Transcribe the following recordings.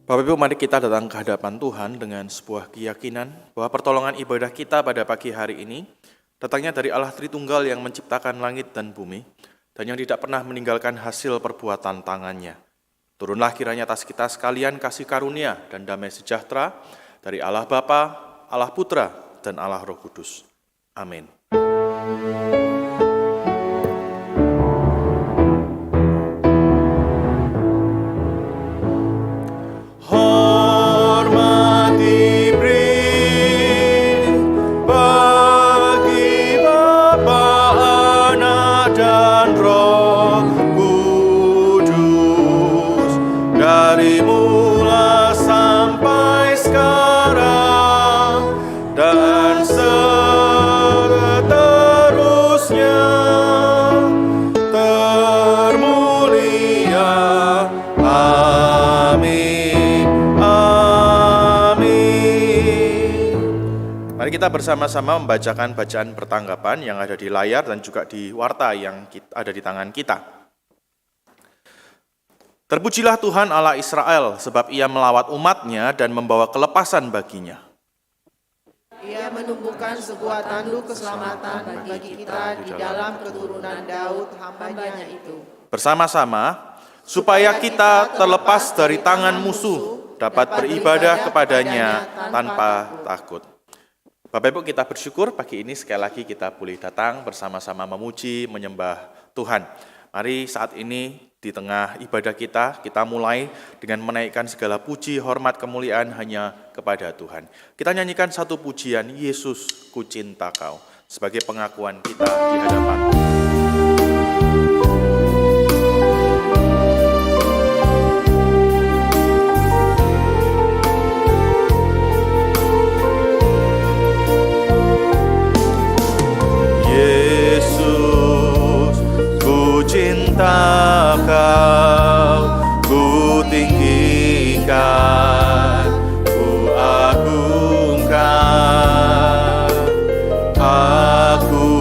Bapak Ibu, mari kita datang ke hadapan Tuhan dengan sebuah keyakinan bahwa pertolongan ibadah kita pada pagi hari ini datangnya dari Allah Tritunggal yang menciptakan langit dan bumi dan yang tidak pernah meninggalkan hasil perbuatan tangannya. Turunlah kiranya atas kita sekalian kasih karunia dan damai sejahtera dari Allah Bapa, Allah Putra, dan Allah Roh Kudus. Amin. Kita bersama-sama membacakan bacaan pertanggapan yang ada di layar dan juga di warta yang ada di tangan kita. Terpujilah Tuhan Allah Israel, sebab Ia melawat umat-Nya dan membawa kelepasan baginya. Ia menumbuhkan sebuah tanduk keselamatan bagi kita di dalam keturunan Daud hamba-Nya itu. Bersama-sama, supaya kita terlepas dari tangan musuh, dapat beribadah kepadanya tanpa takut. Bapak Ibu, kita bersyukur pagi ini sekali lagi kita boleh datang bersama-sama memuji, menyembah Tuhan. Mari saat ini di tengah ibadah kita mulai dengan menaikkan segala puji, hormat, kemuliaan hanya kepada Tuhan. Kita nyanyikan satu pujian, Yesus, ku cinta Kau, sebagai pengakuan kita di hadapan Tuhan. Cinta Kau, ku tinggikan, ku agungkan. Aku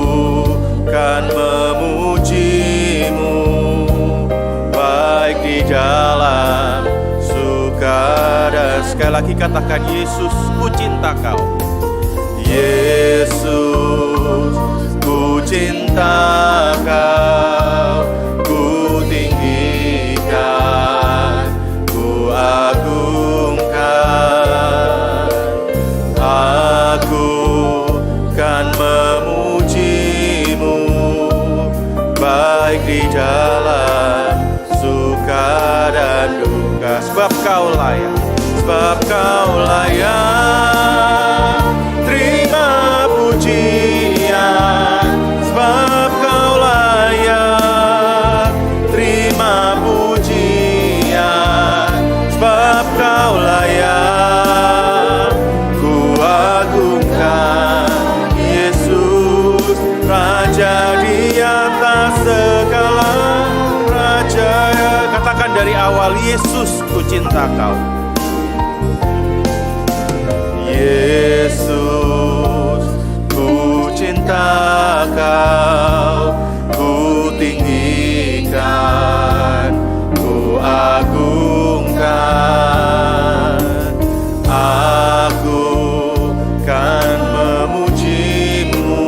kan memuji-Mu, baik di dalam suka dan sekali lagi katakan, Yesus, ku cinta Kau. Yesus, ku cinta Kau, ku tinggikan, ku agungkan. Aku kan memuji-Mu, baik di dalam suka dan duka. Sebab Kau layak, sebab Kau layak, terima pujian. Sebab Kau layak, terima pujian. Sebab Kau layak, ku agungkan. Yesus, Raja di atas segala raja. Katakan dari awal, Yesus, ku cinta Kau. Yesus, ku cinta Kau, ku tinggikan, ku agungkan. Aku kan memuji-Mu,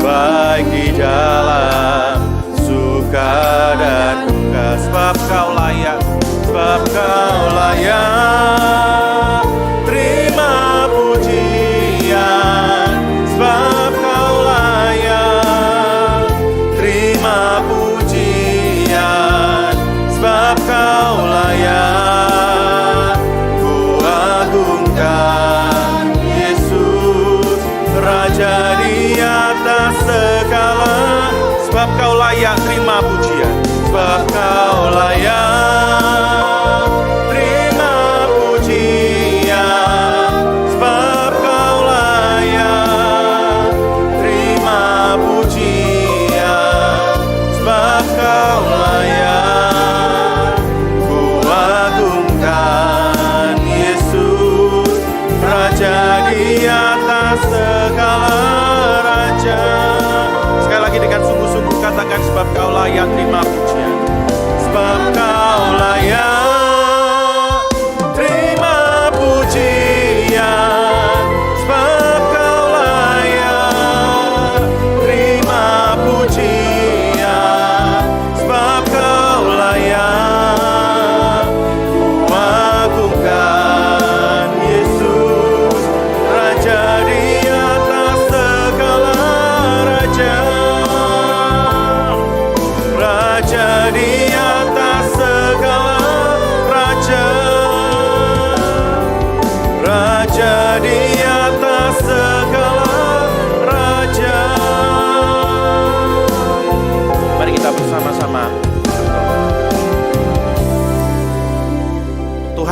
baik di dalam suka dan duka. Sebab Kau layak, sebab Kau layak, terima pujian. Sebab Kau layak, terima pujian. Sebab Kau layak, ku agungkan. Yesus, Raja di atas segala. Sebab Kau layak, terima pujian. Sebab Kau layak,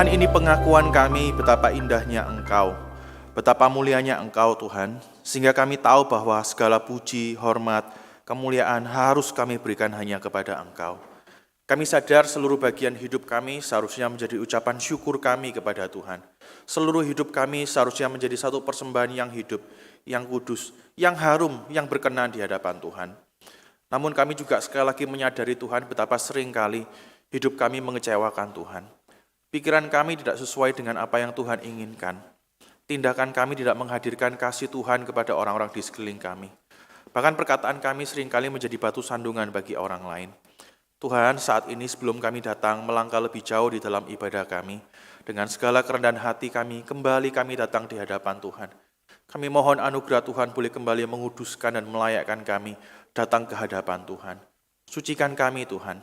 Tuhan, ini pengakuan kami betapa indahnya Engkau, betapa mulianya Engkau Tuhan, sehingga kami tahu bahwa segala puji, hormat, kemuliaan harus kami berikan hanya kepada Engkau. Kami sadar seluruh bagian hidup kami seharusnya menjadi ucapan syukur kami kepada Tuhan. Seluruh hidup kami seharusnya menjadi satu persembahan yang hidup, yang kudus, yang harum, yang berkenan di hadapan Tuhan. Namun kami juga sekali lagi menyadari Tuhan betapa seringkali hidup kami mengecewakan Tuhan. Pikiran kami tidak sesuai dengan apa yang Tuhan inginkan. Tindakan kami tidak menghadirkan kasih Tuhan kepada orang-orang di sekeliling kami. Bahkan perkataan kami seringkali menjadi batu sandungan bagi orang lain. Tuhan, saat ini sebelum kami datang melangkah lebih jauh di dalam ibadah kami, dengan segala kerendahan hati kami, kembali kami datang di hadapan Tuhan. Kami mohon anugerah Tuhan boleh kembali menguduskan dan melayakkan kami datang ke hadapan Tuhan. Sucikan kami Tuhan,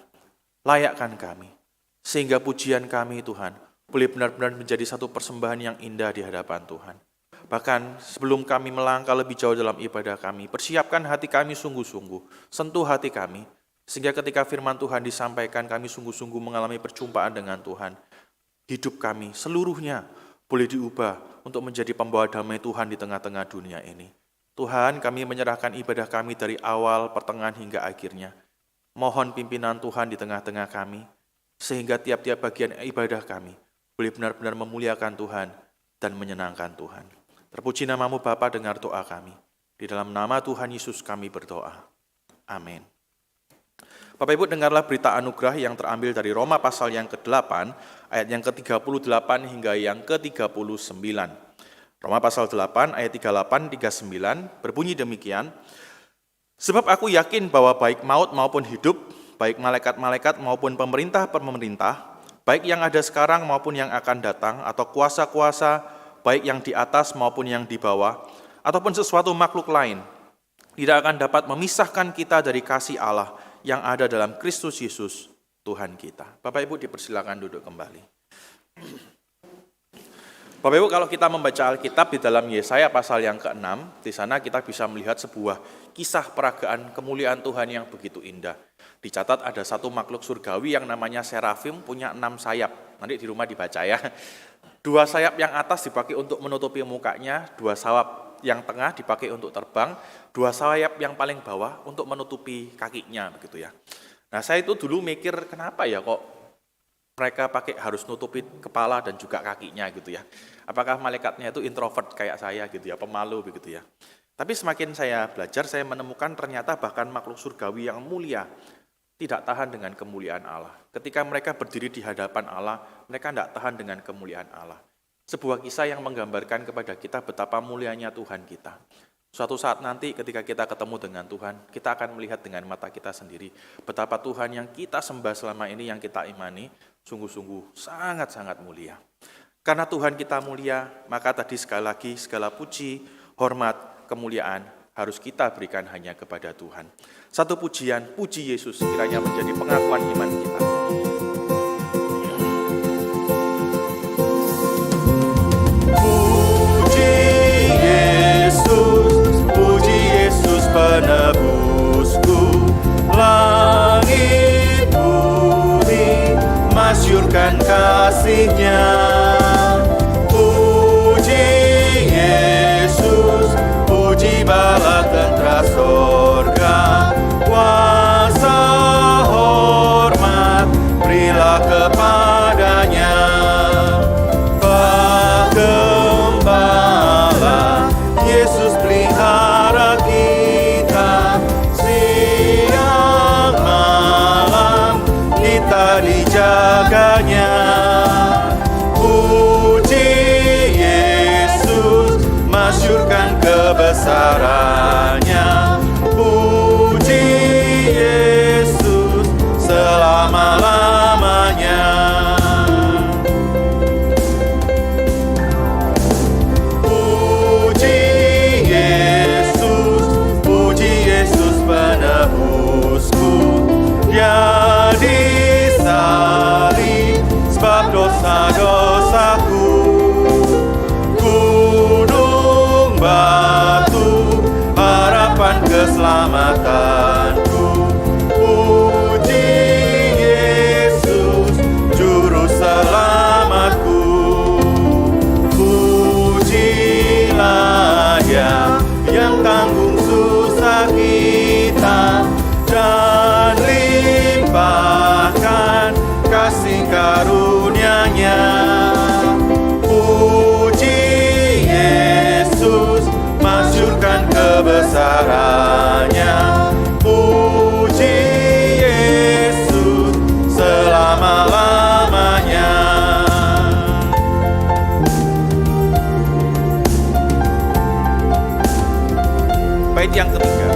layakkan kami, sehingga pujian kami Tuhan boleh benar-benar menjadi satu persembahan yang indah di hadapan Tuhan. Bahkan sebelum kami melangkah lebih jauh dalam ibadah kami, persiapkan hati kami sungguh-sungguh, sentuh hati kami, sehingga ketika firman Tuhan disampaikan kami sungguh-sungguh mengalami perjumpaan dengan Tuhan. Hidup kami seluruhnya boleh diubah untuk menjadi pembawa damai Tuhan di tengah-tengah dunia ini. Tuhan, kami menyerahkan ibadah kami dari awal, pertengahan hingga akhirnya. Mohon pimpinan Tuhan di tengah-tengah kami, sehingga tiap-tiap bagian ibadah kami boleh benar-benar memuliakan Tuhan dan menyenangkan Tuhan. Terpuji namamu Bapa, dengar doa kami. Di dalam nama Tuhan Yesus kami berdoa. Amin. Bapak Ibu, dengarlah berita anugerah yang terambil dari Roma pasal yang ke-8, ayat yang ke-38 hingga yang ke-39. Roma pasal 8 ayat 38-39 berbunyi demikian, sebab aku yakin bahwa baik maut maupun hidup, baik malaikat-malaikat maupun pemerintah-pemerintah, baik yang ada sekarang maupun yang akan datang, atau kuasa-kuasa, baik yang di atas maupun yang di bawah, ataupun sesuatu makhluk lain, tidak akan dapat memisahkan kita dari kasih Allah yang ada dalam Kristus Yesus, Tuhan kita. Bapak Ibu dipersilakan duduk kembali. Bapak Ibu, kalau kita membaca Alkitab di dalam Yesaya pasal yang ke-6, di sana kita bisa melihat sebuah kisah peragaan kemuliaan Tuhan yang begitu indah. Dicatat ada satu makhluk surgawi yang namanya serafim, punya 6 sayap. Nanti di rumah dibaca ya. 2 sayap yang atas dipakai untuk menutupi mukanya, 2 sayap yang tengah dipakai untuk terbang, 2 sayap yang paling bawah untuk menutupi kakinya, begitu ya. Nah, saya itu dulu mikir kenapa ya kok mereka harus nutupi kepala dan juga kakinya gitu ya. Apakah malaikatnya itu introvert kayak saya gitu ya, pemalu begitu ya. Tapi semakin saya belajar, saya menemukan ternyata bahkan makhluk surgawi yang mulia tidak tahan dengan kemuliaan Allah. Ketika mereka berdiri di hadapan Allah, mereka tidak tahan dengan kemuliaan Allah. Sebuah kisah yang menggambarkan kepada kita betapa mulianya Tuhan kita. Suatu saat nanti ketika kita ketemu dengan Tuhan, kita akan melihat dengan mata kita sendiri betapa Tuhan yang kita sembah selama ini, yang kita imani, sungguh-sungguh sangat-sangat mulia. Karena Tuhan kita mulia, maka tadi sekali lagi segala puji, hormat, kemuliaan harus kita berikan hanya kepada Tuhan. Satu pujian, puji Yesus kiranya menjadi pengakuan iman kita. Puji Yesus penebusku, langit bumi masyurkan kasih-Nya. Puji Yesus, puji bala tentara sorga, kuasa hormat berilah kepadanya. Pak Gembala Yesus pelihara kita, siang malam kita dijaganya. Puji Yesus, masyurkan kebesarannya. Puji Yesus selama-lamanya. Dia disalib sebab dosa-dosaku, gunung batu harapan keselamatanku. Puji Yesus juru selamatku. karunia-Nya. Puji Yesus, masyurkan kebesaran-Nya. Puji Yesus selama-lamanya. Bait yang ketiga.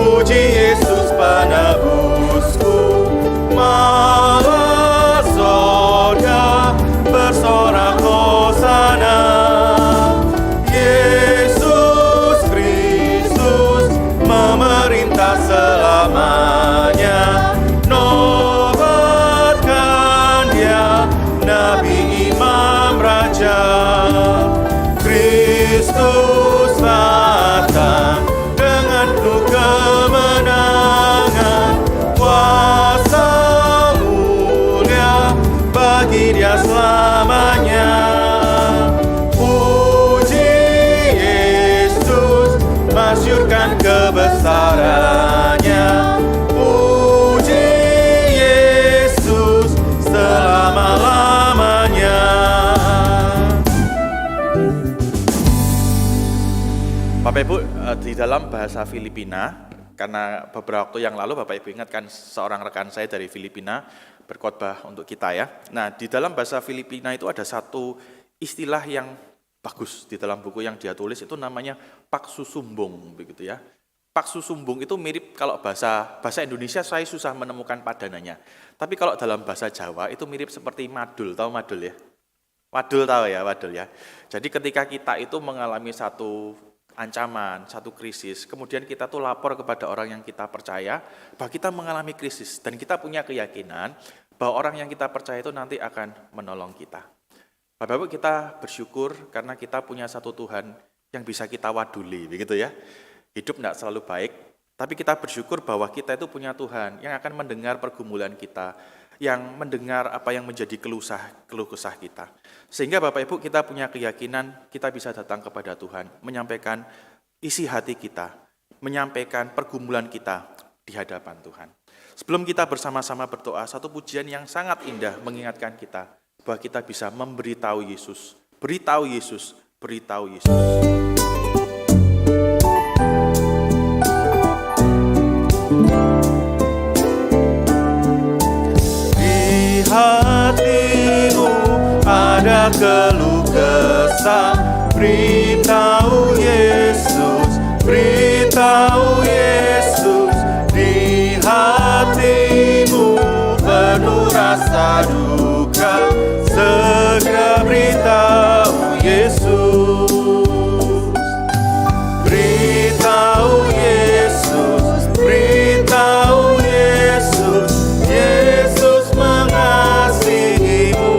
Puji Yesus penebusku, malah sorga bersorak hosana. Yesus Kristus memerintah selamanya. Nobatkan Dia, Nabi Imam Raja. Kristus datang dengan penuh kemenangan, kuasa mulia bagi Dia selamanya. Puji Yesus, masyurkan kebesaran-Nya. Puji Yesus selama-lamanya. Bapak Ibu, di dalam bahasa Filipina, karena beberapa waktu yang lalu Bapak Ibu ingatkan seorang rekan saya dari Filipina berkhotbah untuk kita ya. Nah, di dalam bahasa Filipina itu ada satu istilah yang bagus di dalam buku yang dia tulis, itu namanya paksusumbung begitu ya. Paksusumbung itu mirip, kalau bahasa Indonesia saya susah menemukan padanannya. Tapi kalau dalam bahasa Jawa itu mirip seperti madul, tahu madul ya? Wadul tahu ya, wadul ya. Jadi ketika kita itu mengalami satu ancaman, satu krisis, kemudian kita tuh lapor kepada orang yang kita percaya bahwa kita mengalami krisis, dan kita punya keyakinan bahwa orang yang kita percaya itu nanti akan menolong kita. Bapak-Ibu, kita bersyukur karena kita punya satu Tuhan yang bisa kita waduli, begitu ya. Hidup tidak selalu baik, tapi kita bersyukur bahwa kita itu punya Tuhan yang akan mendengar pergumulan kita, yang mendengar apa yang menjadi keluh kesah kita. Sehingga Bapak Ibu, kita punya keyakinan kita bisa datang kepada Tuhan, menyampaikan isi hati kita, menyampaikan pergumulan kita di hadapan Tuhan. Sebelum kita bersama-sama berdoa, satu pujian yang sangat indah mengingatkan kita bahwa kita bisa memberitahu Yesus, beritahu Yesus, beritahu Yesus. Hatimu ada keluh kesah, beritahu Yesus, beritahu Yesus. Di hatimu penuh rasa duka, segera beritahu Yesus, beritahu Yesus, beritahu Yesus. Yesus mengasihimu,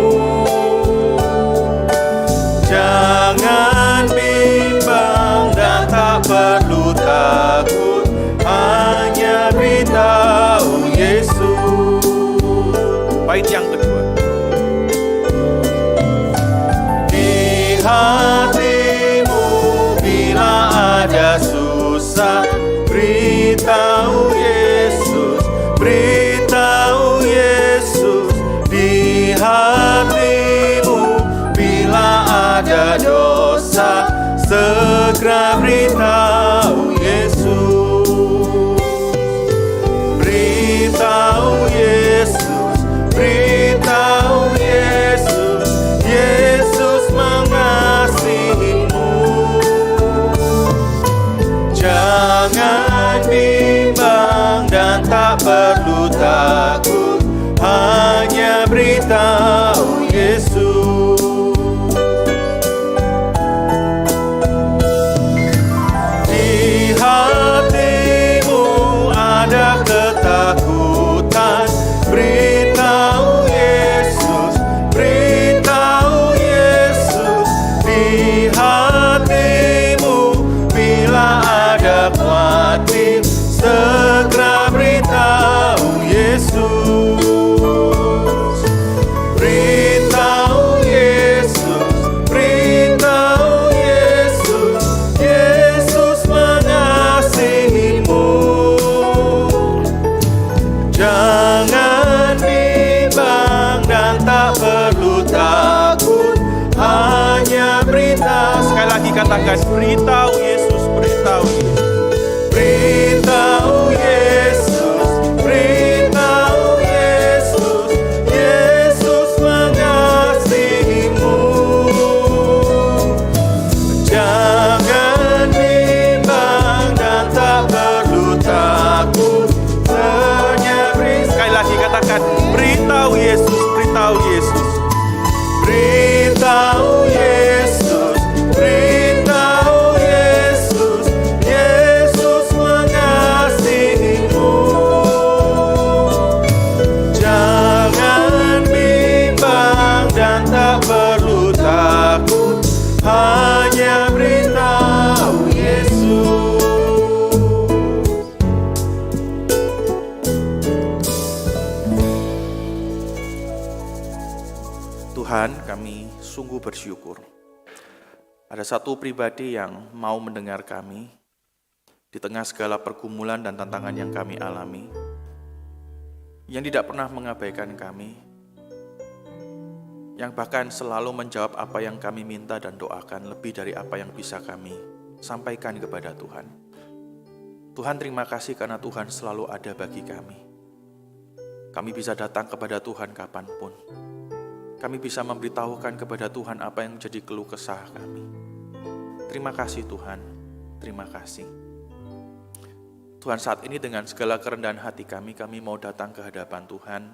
jangan bimbang dan tak perlu takut, hanya beritahu Yesus. Bait yang kedua. Di hatimu bila ada susah, beritahu Yesus, beritahu Yesus. Di hatimu bila ada dosa, segera beritahu Yesus, beritahu Yesus, beritahu Yesus. Yesus mengasihimu, jangan bimbang dan tak perlu takut, hanya beritahu Yesus. Di hatimu ada ketakutan, beritahu Yesus, beritahu Yesus. Di hatimu bila ada khawatir, segera beritahu Yesus, beritahu Yesus, beritahu Yesus. Yesus mengasihimu, katakan beritahu Yesus, beritahu Yesus. Beritahu Yesus, beritahu Yesus, Yesus mengasihimu. Jangan bimbang dan tak perlu takut. Sekali lagi katakan beritahu Yesus, beritahu Yesus. Beritahu Yesus, beritahu Yesus, Yesus mengasihimu. Jangan bimbang dan tak perlu takut, hanya beritahu Yesus. Tuhan, kami sungguh bersyukur. Ada satu pribadi yang mau mendengar kami di tengah segala pergumulan dan tantangan yang kami alami, yang tidak pernah mengabaikan kami, yang bahkan selalu menjawab apa yang kami minta dan doakan lebih dari apa yang bisa kami sampaikan kepada Tuhan. Tuhan, terima kasih karena Tuhan selalu ada bagi kami. Kami bisa datang kepada Tuhan kapanpun. Kami bisa memberitahukan kepada Tuhan apa yang menjadi keluh kesah kami. Terima kasih Tuhan, terima kasih. Tuhan, saat ini dengan segala kerendahan hati kami mau datang ke hadapan Tuhan.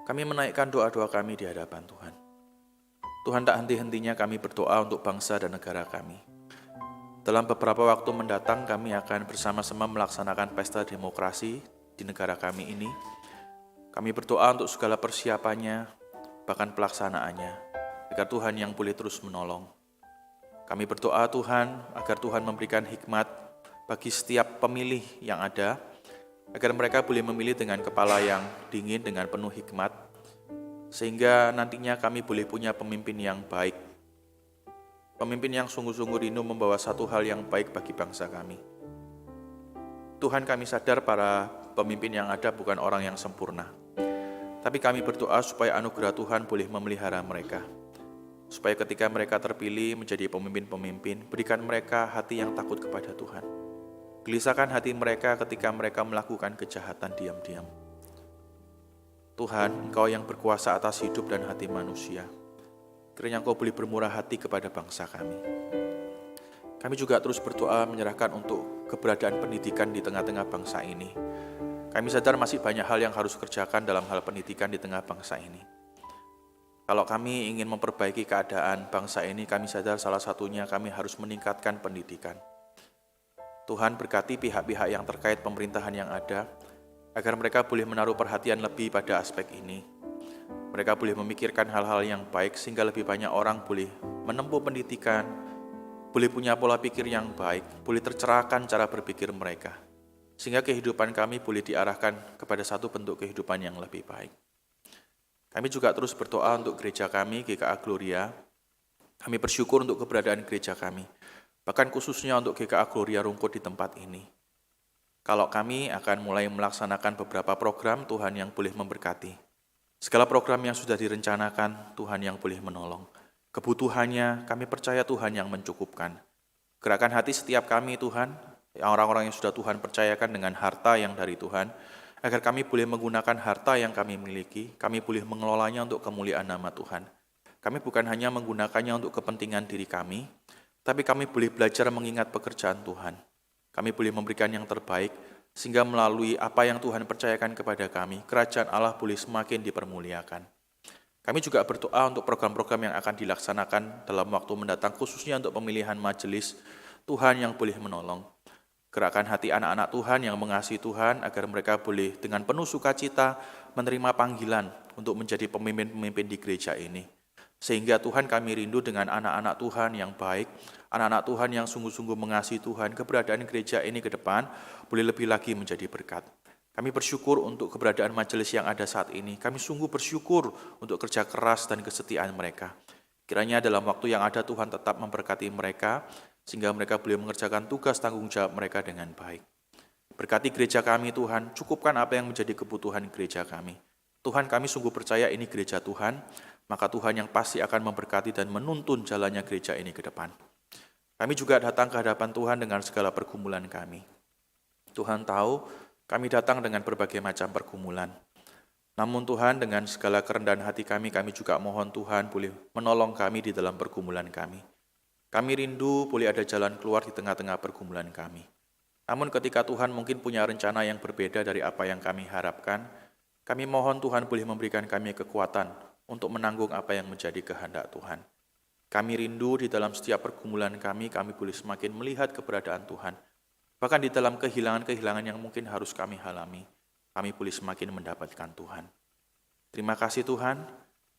Kami menaikkan doa-doa kami di hadapan Tuhan. Tuhan, tak henti-hentinya kami berdoa untuk bangsa dan negara kami. Dalam beberapa waktu mendatang kami akan bersama-sama melaksanakan pesta demokrasi di negara kami ini. Kami berdoa untuk segala persiapannya, bahkan pelaksanaannya, agar Tuhan yang boleh terus menolong. Kami berdoa Tuhan, agar Tuhan memberikan hikmat bagi setiap pemilih yang ada, agar mereka boleh memilih dengan kepala yang dingin, dengan penuh hikmat, sehingga nantinya kami boleh punya pemimpin yang baik, pemimpin yang sungguh-sungguh rindu membawa satu hal yang baik bagi bangsa kami. Tuhan, kami sadar para pemimpin yang ada bukan orang yang sempurna, tapi kami berdoa supaya anugerah Tuhan boleh memelihara mereka. Supaya ketika mereka terpilih menjadi pemimpin-pemimpin, berikan mereka hati yang takut kepada Tuhan. Gelisahkan hati mereka ketika mereka melakukan kejahatan diam-diam. Tuhan, Engkau yang berkuasa atas hidup dan hati manusia. Kiranya Engkau boleh bermurah hati kepada bangsa kami. Kami juga terus berdoa menyerahkan untuk keberadaan pendidikan di tengah-tengah bangsa ini. Kami sadar masih banyak hal yang harus kerjakan dalam hal pendidikan di tengah bangsa ini. Kalau kami ingin memperbaiki keadaan bangsa ini, kami sadar salah satunya kami harus meningkatkan pendidikan. Tuhan, berkati pihak-pihak yang terkait pemerintahan yang ada, agar mereka boleh menaruh perhatian lebih pada aspek ini. Mereka boleh memikirkan hal-hal yang baik, sehingga lebih banyak orang boleh menempuh pendidikan, boleh punya pola pikir yang baik, boleh tercerahkan cara berpikir mereka, sehingga kehidupan kami boleh diarahkan kepada satu bentuk kehidupan yang lebih baik. Kami juga terus berdoa untuk gereja kami, GKA Gloria. Kami bersyukur untuk keberadaan gereja kami, bahkan khususnya untuk GKA Gloria Rungkut di tempat ini. Kalau kami akan mulai melaksanakan beberapa program, Tuhan yang boleh memberkati. Segala program yang sudah direncanakan, Tuhan yang boleh menolong. Kebutuhannya, kami percaya Tuhan yang mencukupkan. Gerakan hati setiap kami, Tuhan, orang-orang yang sudah Tuhan percayakan dengan harta yang dari Tuhan, agar kami boleh menggunakan harta yang kami miliki, kami boleh mengelolanya untuk kemuliaan nama Tuhan. Kami bukan hanya menggunakannya untuk kepentingan diri kami, tapi kami boleh belajar mengingat pekerjaan Tuhan. Kami boleh memberikan yang terbaik, sehingga melalui apa yang Tuhan percayakan kepada kami, kerajaan Allah boleh semakin dipermuliakan. Kami juga berdoa untuk program-program yang akan dilaksanakan dalam waktu mendatang, khususnya untuk pemilihan majelis, Tuhan yang boleh menolong. Gerakan hati anak-anak Tuhan yang mengasihi Tuhan, agar mereka boleh dengan penuh sukacita menerima panggilan untuk menjadi pemimpin-pemimpin di gereja ini. Sehingga Tuhan, kami rindu dengan anak-anak Tuhan yang baik, anak-anak Tuhan yang sungguh-sungguh mengasihi Tuhan, keberadaan gereja ini ke depan boleh lebih lagi menjadi berkat. Kami bersyukur untuk keberadaan majelis yang ada saat ini. Kami sungguh bersyukur untuk kerja keras dan kesetiaan mereka. Kiranya dalam waktu yang ada Tuhan tetap memberkati mereka, sehingga mereka boleh mengerjakan tugas tanggung jawab mereka dengan baik. Berkati gereja kami Tuhan, cukupkan apa yang menjadi kebutuhan gereja kami. Tuhan, kami sungguh percaya ini gereja Tuhan, maka Tuhan yang pasti akan memberkati dan menuntun jalannya gereja ini ke depan. Kami juga datang ke hadapan Tuhan dengan segala pergumulan kami. Tuhan tahu kami datang dengan berbagai macam pergumulan. Namun Tuhan, dengan segala kerendahan hati kami juga mohon Tuhan boleh menolong kami di dalam pergumulan kami. Kami rindu boleh ada jalan keluar di tengah-tengah pergumulan kami. Namun ketika Tuhan mungkin punya rencana yang berbeda dari apa yang kami harapkan, kami mohon Tuhan boleh memberikan kami kekuatan untuk menanggung apa yang menjadi kehendak Tuhan. Kami rindu di dalam setiap pergumulan kami boleh semakin melihat keberadaan Tuhan. Bahkan di dalam kehilangan-kehilangan yang mungkin harus kami alami, kami boleh semakin mendapatkan Tuhan. Terima kasih Tuhan,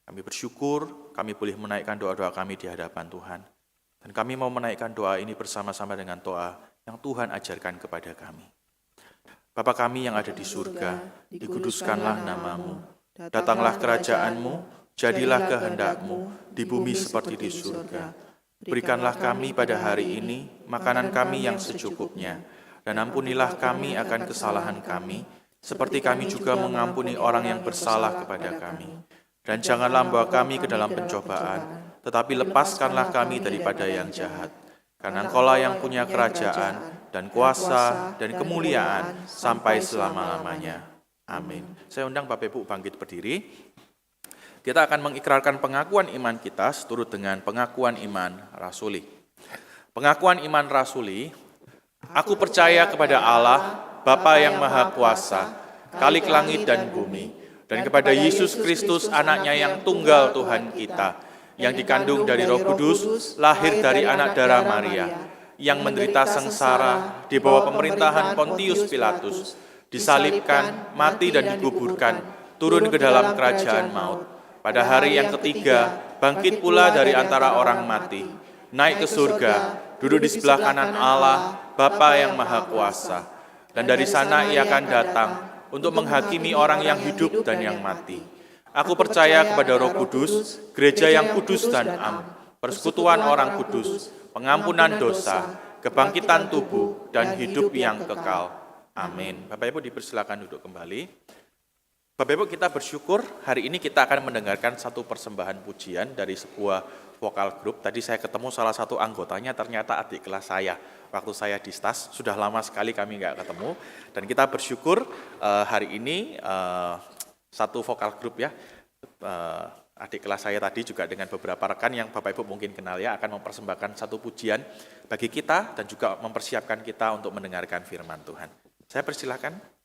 kami bersyukur, kami boleh menaikkan doa-doa kami di hadapan Tuhan. Dan kami mau menaikkan doa ini bersama-sama dengan doa yang Tuhan ajarkan kepada kami. Bapa kami yang ada di surga, dikuduskanlah namamu, datanglah kerajaan-Mu, jadilah kehendak-Mu di bumi seperti di surga. Berikanlah kami pada hari ini makanan kami yang secukupnya, dan ampunilah kami akan kesalahan kami, seperti kami juga mengampuni orang yang bersalah kepada kami. Dan janganlah membawa kami ke dalam pencobaan, tetapi lepaskanlah kami daripada yang jahat. Karena Engkaulah yang punya kerajaan, dan kuasa, dan kemuliaan, sampai selama-lamanya. Amin. Saya undang Bapak Ibu bangkit berdiri. Kita akan mengikrarkan pengakuan iman kita seturut dengan pengakuan iman rasuli. Pengakuan iman rasuli, aku percaya kepada Allah, Bapa yang Maha Kuasa, Khalik langit dan bumi, dan kepada Yesus Kristus, anaknya yang tunggal Tuhan kita, yang dikandung dari Roh Kudus, lahir dari anak darah Maria, yang menderita sengsara di bawah pemerintahan Pontius Pilatus, disalibkan, mati dan dikuburkan, turun ke dalam kerajaan maut. Pada hari yang ketiga, bangkit pula dari antara orang mati, naik ke surga, duduk di sebelah kanan Allah, Bapa yang Maha Kuasa. Dan dari sana Ia akan datang untuk menghakimi orang yang hidup dan yang mati. Aku percaya kepada Roh Kudus, gereja yang kudus dan am, persekutuan orang kudus, pengampunan dosa, kebangkitan tubuh, dan hidup yang kekal. Amin. Bapak Ibu dipersilakan duduk kembali. Bapak Ibu, kita bersyukur hari ini kita akan mendengarkan satu persembahan pujian dari sebuah vokal grup. Tadi saya ketemu salah satu anggotanya, ternyata adik kelas saya. Waktu saya di STAS, sudah lama sekali kami nggak ketemu. Dan kita bersyukur hari ini satu vokal grup ya, adik kelas saya tadi juga dengan beberapa rekan yang Bapak Ibu mungkin kenal ya, akan mempersembahkan satu pujian bagi kita dan juga mempersiapkan kita untuk mendengarkan firman Tuhan. Saya persilahkan.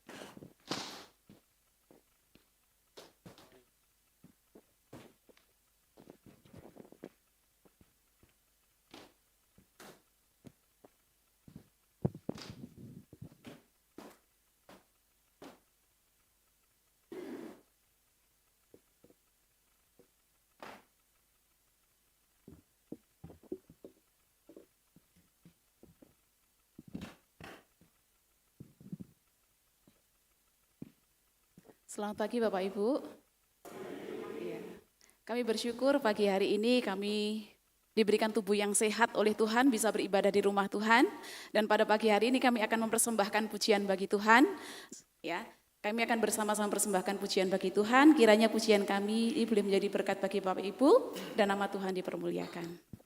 Selamat pagi Bapak Ibu. Kami bersyukur pagi hari ini kami diberikan tubuh yang sehat oleh Tuhan, bisa beribadah di rumah Tuhan. Dan pada pagi hari ini kami akan mempersembahkan pujian bagi Tuhan. Ya, kami akan bersama-sama mempersembahkan pujian bagi Tuhan. Kiranya pujian kami ini boleh menjadi berkat bagi Bapak Ibu dan nama Tuhan dipermuliakan.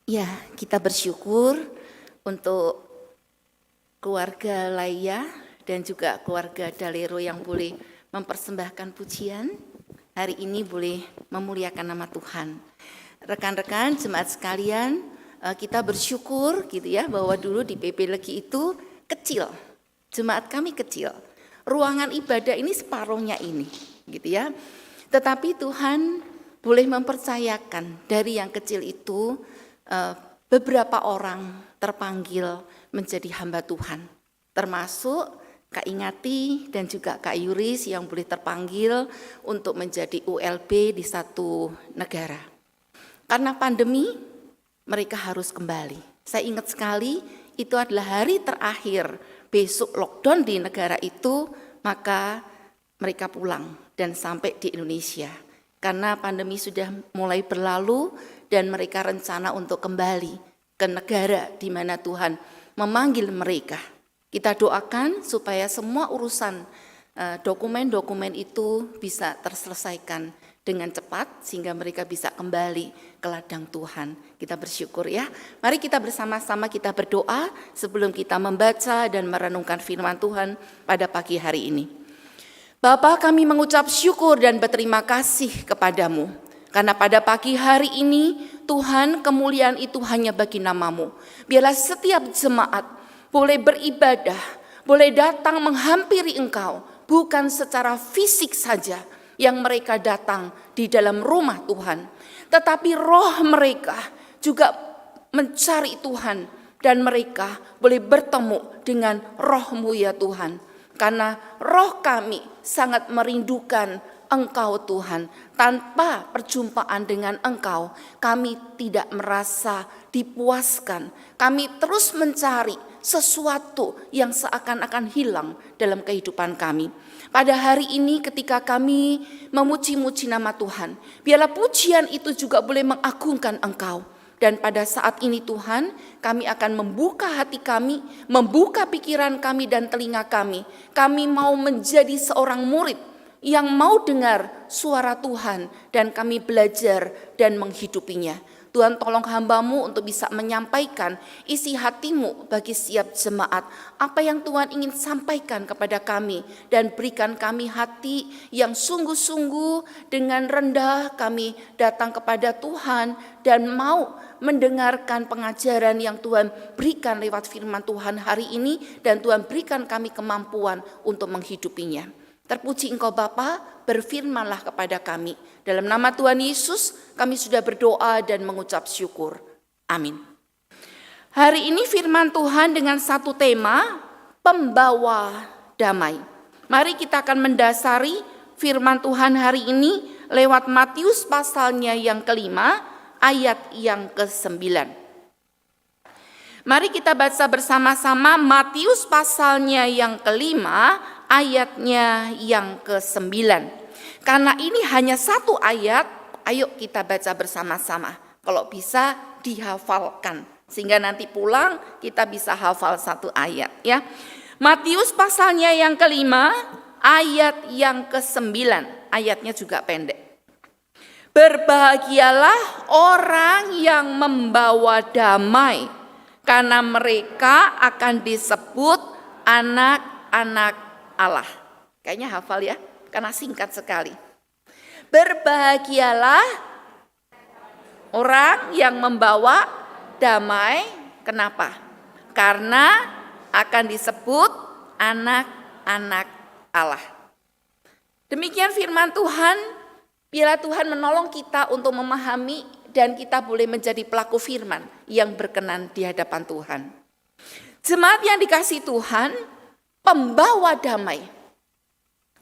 Ya, kita bersyukur untuk keluarga Laia dan juga keluarga Dalero yang boleh mempersembahkan pujian. Hari ini boleh memuliakan nama Tuhan. Rekan-rekan jemaat sekalian, kita bersyukur gitu ya bahwa dulu di PP Legi itu kecil. Jemaat kami kecil. Ruangan ibadah ini separuhnya ini gitu ya. Tetapi Tuhan boleh mempercayakan dari yang kecil itu beberapa orang terpanggil menjadi hamba Tuhan, termasuk Kak Ingati dan juga Kak Yuris yang boleh terpanggil untuk menjadi ULB di satu negara. Karena pandemi, mereka harus kembali. Saya ingat sekali, itu adalah hari terakhir besok lockdown di negara itu, maka mereka pulang dan sampai di Indonesia. Karena pandemi sudah mulai berlalu dan mereka rencana untuk kembali ke negara di mana Tuhan memanggil mereka. Kita doakan supaya semua urusan dokumen-dokumen itu bisa terselesaikan dengan cepat sehingga mereka bisa kembali ke ladang Tuhan. Kita bersyukur ya. Mari kita bersama-sama kita berdoa sebelum kita membaca dan merenungkan firman Tuhan pada pagi hari ini. Bapa, kami mengucap syukur dan berterima kasih kepadamu. Karena pada pagi hari ini Tuhan, kemuliaan itu hanya bagi nama-Mu. Biarlah setiap jemaat boleh beribadah, boleh datang menghampiri Engkau, bukan secara fisik saja yang mereka datang di dalam rumah Tuhan, tetapi roh mereka juga mencari Tuhan dan mereka boleh bertemu dengan roh-Mu ya Tuhan. Karena roh kami sangat merindukan Engkau Tuhan. Tanpa perjumpaan dengan Engkau, kami tidak merasa dipuaskan. Kami terus mencari sesuatu yang seakan-akan hilang dalam kehidupan kami. Pada hari ini ketika kami memuji-muji nama Tuhan, biarlah pujian itu juga boleh mengagungkan Engkau. Dan pada saat ini Tuhan, kami akan membuka hati kami, membuka pikiran kami dan telinga kami. Kami mau menjadi seorang murid yang mau dengar suara Tuhan dan kami belajar dan menghidupinya. Tuhan tolong hamba-Mu untuk bisa menyampaikan isi hati-Mu bagi setiap jemaat. Apa yang Tuhan ingin sampaikan kepada kami. Dan berikan kami hati yang sungguh-sungguh dengan rendah kami datang kepada Tuhan. Dan mau mendengarkan pengajaran yang Tuhan berikan lewat firman Tuhan hari ini. Dan Tuhan berikan kami kemampuan untuk menghidupinya. Terpuji Engkau Bapa, berfirmanlah kepada kami. Dalam nama Tuhan Yesus kami sudah berdoa dan mengucap syukur. Amin. Hari ini firman Tuhan dengan satu tema, pembawa damai. Mari kita akan mendasari firman Tuhan hari ini lewat Matius pasalnya yang kelima, ayat yang ke-9. Mari kita baca bersama-sama Matius pasalnya yang kelima, ayatnya yang ke-9. Karena ini hanya satu ayat, ayo kita baca bersama-sama. Kalau bisa dihafalkan, sehingga nanti pulang kita bisa hafal satu ayat ya. Matius pasalnya yang kelima, ayat yang ke-9. Ayatnya juga pendek. Berbahagialah orang yang membawa damai, karena mereka akan disebut anak-anak Allah. Kayaknya hafal ya, karena singkat sekali. Berbahagialah orang yang membawa damai. Kenapa? Karena akan disebut anak-anak Allah. Demikian firman Tuhan. Biarlah Tuhan menolong kita untuk memahami dan kita boleh menjadi pelaku firman yang berkenan di hadapan Tuhan. Jemaat yang dikasihi Tuhan, pembawa damai.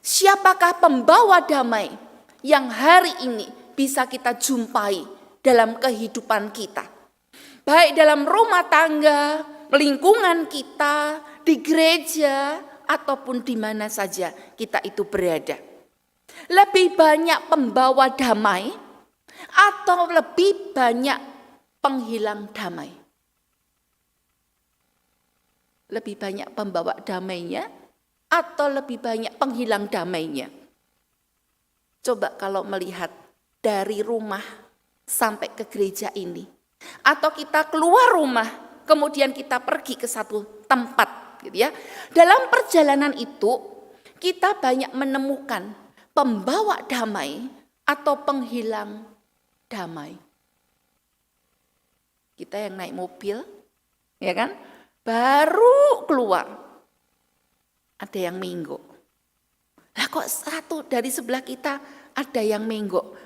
Siapakah pembawa damai yang hari ini bisa kita jumpai dalam kehidupan kita? Baik dalam rumah tangga, lingkungan kita, di gereja, ataupun di mana saja kita itu berada. Lebih banyak pembawa damai atau lebih banyak penghilang damai? Lebih banyak pembawa damainya atau lebih banyak penghilang damainya? Coba kalau melihat dari rumah sampai ke gereja ini, Atau kita keluar rumah, kemudian kita pergi ke satu tempat, gitu ya. Dalam perjalanan itu, kita banyak menemukan pembawa damai atau penghilang damai. Kita yang naik mobil, ya kan, baru keluar, ada yang menggok. Lah kok satu dari sebelah kita ada yang menggok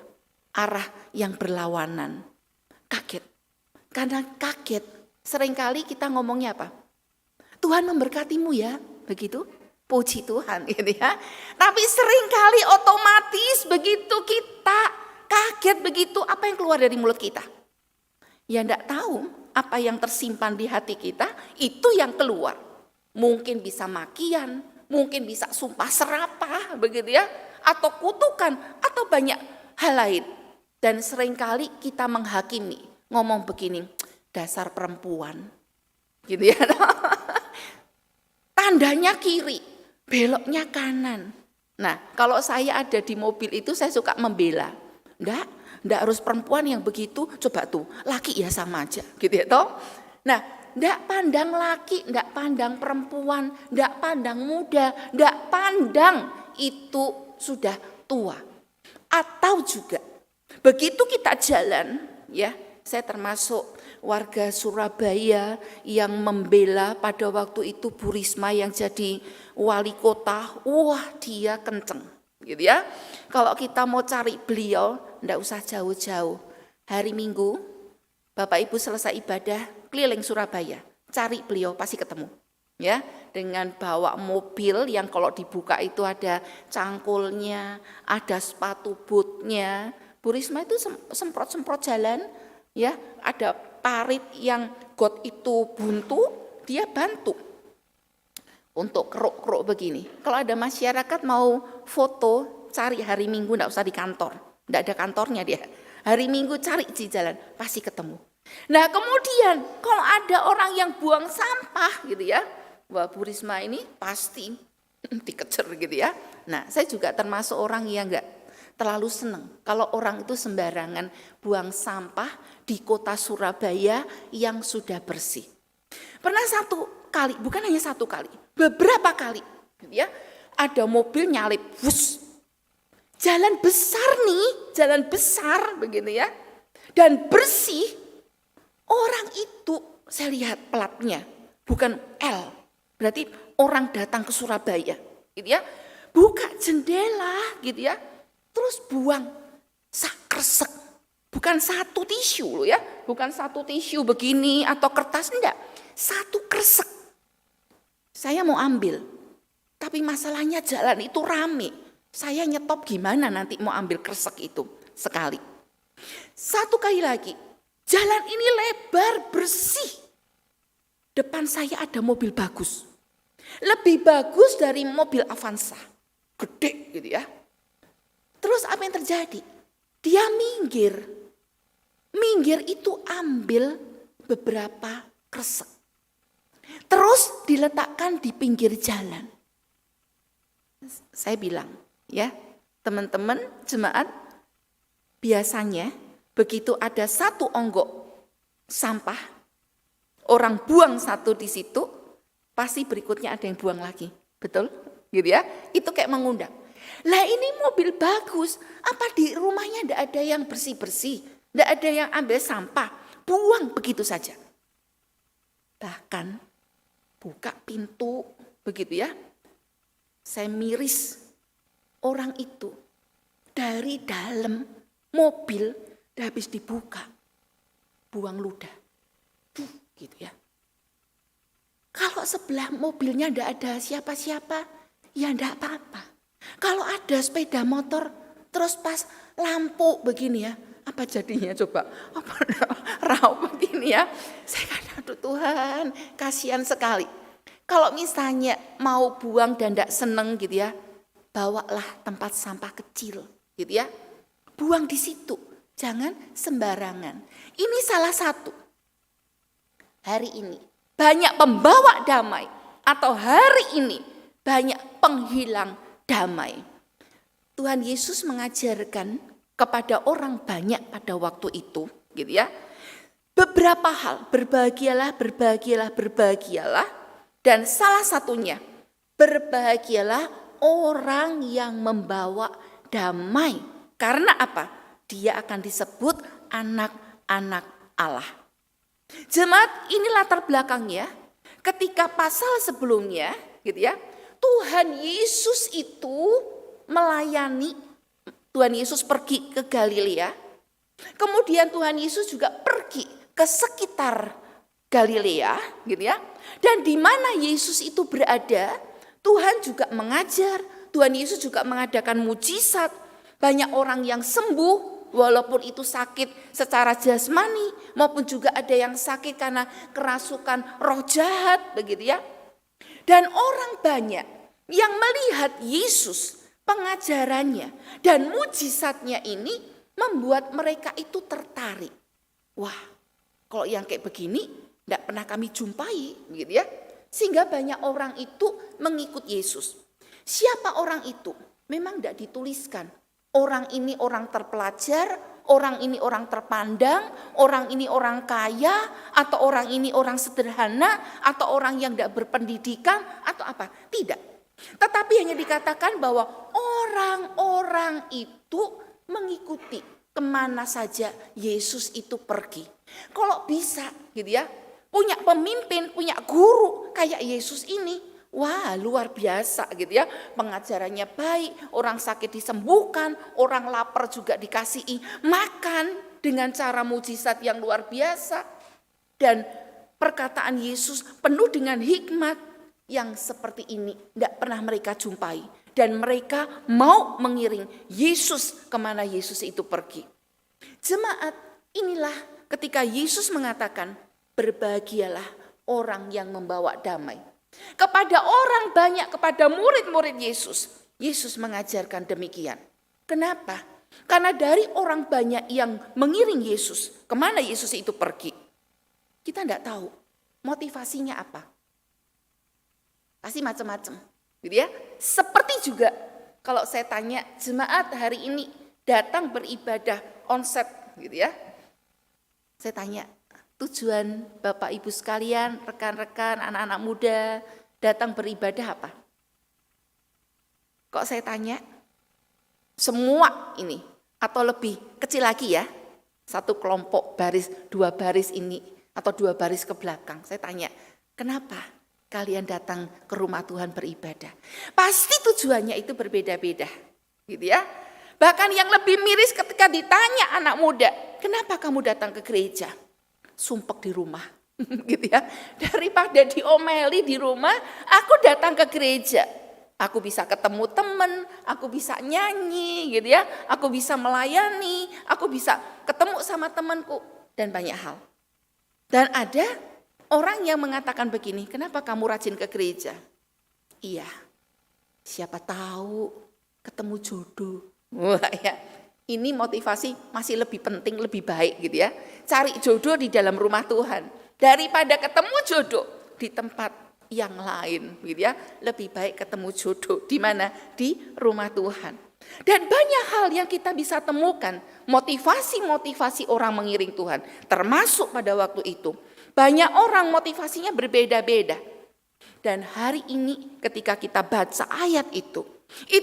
arah yang berlawanan. Kaget. Karena kaget, seringkali kita ngomongnya apa? Tuhan memberkatimu ya, begitu. Puji Tuhan, gitu ya. Tapi seringkali otomatis begitu kita kaget begitu, apa yang keluar dari mulut kita? Ya enggak tahu apa yang tersimpan di hati kita, itu yang keluar. Mungkin bisa makian, mungkin bisa sumpah serapah, begitu ya. Atau kutukan, atau banyak hal lain. Dan seringkali kita menghakimi, ngomong begini, dasar perempuan, gitu ya. Tandanya kiri, beloknya kanan. Nah, kalau saya ada di mobil itu saya suka membela. Enggak harus perempuan yang begitu, coba tuh, laki ya sama aja, gitu ya toh. Nah, enggak pandang laki, enggak pandang perempuan, enggak pandang muda, enggak pandang itu sudah tua. Atau juga begitu kita jalan, ya, saya termasuk warga Surabaya yang membela pada waktu itu Bu Risma yang jadi wali kota. Wah, dia kenceng, gitu ya. Kalau kita mau cari beliau, enggak usah jauh-jauh. Hari Minggu, Bapak Ibu selesai ibadah, keliling Surabaya, cari beliau pasti ketemu. Ya, dengan bawa mobil yang kalau dibuka itu ada cangkulnya, ada sepatu bootnya. Bu Risma itu semprot-semprot jalan, ya, ada parit yang got itu buntu, dia bantu untuk keruk-keruk begini. Kalau ada masyarakat mau foto, cari hari Minggu, enggak usah di kantor, enggak ada kantornya dia. Hari Minggu cari di jalan, pasti ketemu. Nah kemudian kalau ada orang yang buang sampah gitu ya, wah Bu Risma ini pasti dikejar gitu ya. Nah saya juga termasuk orang yang enggak terlalu senang kalau orang itu sembarangan buang sampah di kota Surabaya yang sudah bersih. Pernah satu kali, bukan hanya satu kali, beberapa kali, gitu ya, ada mobil nyalip, wus, jalan besar nih, jalan besar begitu ya, dan bersih. Orang itu saya lihat platnya bukan L, berarti orang datang ke Surabaya, gitu ya, buka jendela, gitu ya. Terus buang sak kresek, bukan satu tisu loh ya, bukan satu tisu begini atau kertas, enggak, satu kresek. Saya mau ambil, tapi masalahnya jalan itu rame. Saya nyetop gimana nanti mau ambil kresek itu sekali. Satu kali lagi, jalan ini lebar bersih. Depan saya ada mobil bagus, lebih bagus dari mobil Avanza, gede gitu ya. Terus apa yang terjadi? Dia minggir. Minggir itu ambil beberapa kresek. Terus diletakkan di pinggir jalan. Saya bilang, ya, teman-teman jemaat, biasanya begitu ada satu onggok sampah, orang buang satu di situ, pasti berikutnya ada yang buang lagi. Betul? Gitu ya. Itu kayak mengundang. Lah ini mobil bagus, apa di rumahnya enggak ada yang bersih-bersih, enggak ada yang ambil sampah, buang begitu saja. Bahkan buka pintu begitu ya, saya miris orang itu dari dalam mobil udah habis dibuka, buang ludah, gitu ya. Kalau sebelah mobilnya enggak ada siapa-siapa, ya enggak apa-apa. Kalau ada sepeda motor, terus pas lampu begini ya, apa jadinya coba? Apa raup begini ya? Saya kata, aduh Tuhan, kasihan sekali. Kalau misalnya mau buang dan tidak seneng gitu ya, bawalah tempat sampah kecil gitu ya. Buang di situ, jangan sembarangan. Ini salah satu. Hari ini banyak pembawa damai, atau hari ini banyak penghilang damai. Tuhan Yesus mengajarkan kepada orang banyak pada waktu itu, gitu ya. beberapa hal, berbahagialah, berbahagialah, berbahagialah. Dan salah satunya, berbahagialah orang yang membawa damai. Karena apa? Dia akan disebut anak-anak Allah. Jemaat, ini latar belakangnya. Ketika pasal sebelumnya, gitu ya, Tuhan Yesus itu melayani, Tuhan Yesus pergi ke Galilea. Kemudian Tuhan Yesus juga pergi ke sekitar Galilea, gitu ya. Dan di mana Yesus itu berada, Tuhan juga mengajar, Tuhan Yesus juga mengadakan mujizat. Banyak orang yang sembuh, walaupun itu sakit secara jasmani, maupun juga ada yang sakit karena kerasukan roh jahat, begitu ya. Dan orang banyak yang melihat Yesus, pengajarannya, dan mujizatnya ini membuat mereka itu tertarik. Wah, kalau yang kayak begini, tidak pernah kami jumpai, begitu ya. Sehingga banyak orang itu mengikut Yesus. Siapa orang itu? Memang tidak dituliskan. Orang ini orang terpelajar, orang ini orang terpandang, orang ini orang kaya, atau orang ini orang sederhana, atau orang yang tidak berpendidikan, atau apa. Tidak. Tetapi hanya dikatakan bahwa orang-orang itu mengikuti kemana saja Yesus itu pergi. Kalau bisa, gitu ya, punya pemimpin, punya guru kayak Yesus ini, wah luar biasa gitu ya. Pengajarannya baik, orang sakit disembuhkan, orang lapar juga dikasihi makan dengan cara mujizat yang luar biasa. Dan perkataan Yesus penuh dengan hikmat yang seperti ini tidak pernah mereka jumpai. Dan mereka mau mengiring Yesus kemana Yesus itu pergi. Jemaat, inilah ketika Yesus mengatakan, berbahagialah orang yang membawa damai. Kepada orang banyak, kepada murid-murid Yesus, Yesus mengajarkan demikian. Kenapa? Karena dari orang banyak yang mengiring Yesus, kemana Yesus itu pergi? Kita tidak tahu motivasinya apa. Pasti macam-macam, gitu ya. Seperti juga kalau saya tanya jemaat hari ini datang beribadah onset, gitu ya. Saya tanya, tujuan Bapak Ibu sekalian, rekan-rekan, anak-anak muda datang beribadah apa? Kok saya tanya? Semua ini atau lebih kecil lagi ya. Satu kelompok baris, 2 baris ini atau 2 baris ke belakang. Saya tanya, kenapa kalian datang ke rumah Tuhan beribadah? Pasti tujuannya itu berbeda-beda. Gitu ya. Bahkan yang lebih miris ketika ditanya anak muda, kenapa kamu datang ke gereja? Sumpek di rumah, gitu ya. Daripada diomeli di rumah, aku datang ke gereja. Aku bisa ketemu teman, aku bisa nyanyi, gitu ya. Aku bisa melayani, aku bisa ketemu sama temanku dan banyak hal. Dan ada orang yang mengatakan begini, kenapa kamu rajin ke gereja? Iya, siapa tahu ketemu jodoh. Wah ya. Ini motivasi masih lebih penting, lebih baik gitu ya. Cari jodoh di dalam rumah Tuhan. Daripada ketemu jodoh di tempat yang lain gitu ya. Lebih baik ketemu jodoh di mana? Di rumah Tuhan. Dan banyak hal yang kita bisa temukan. Motivasi-motivasi orang mengiring Tuhan. Termasuk pada waktu itu. Banyak orang motivasinya berbeda-beda. Dan hari ini ketika kita baca ayat itu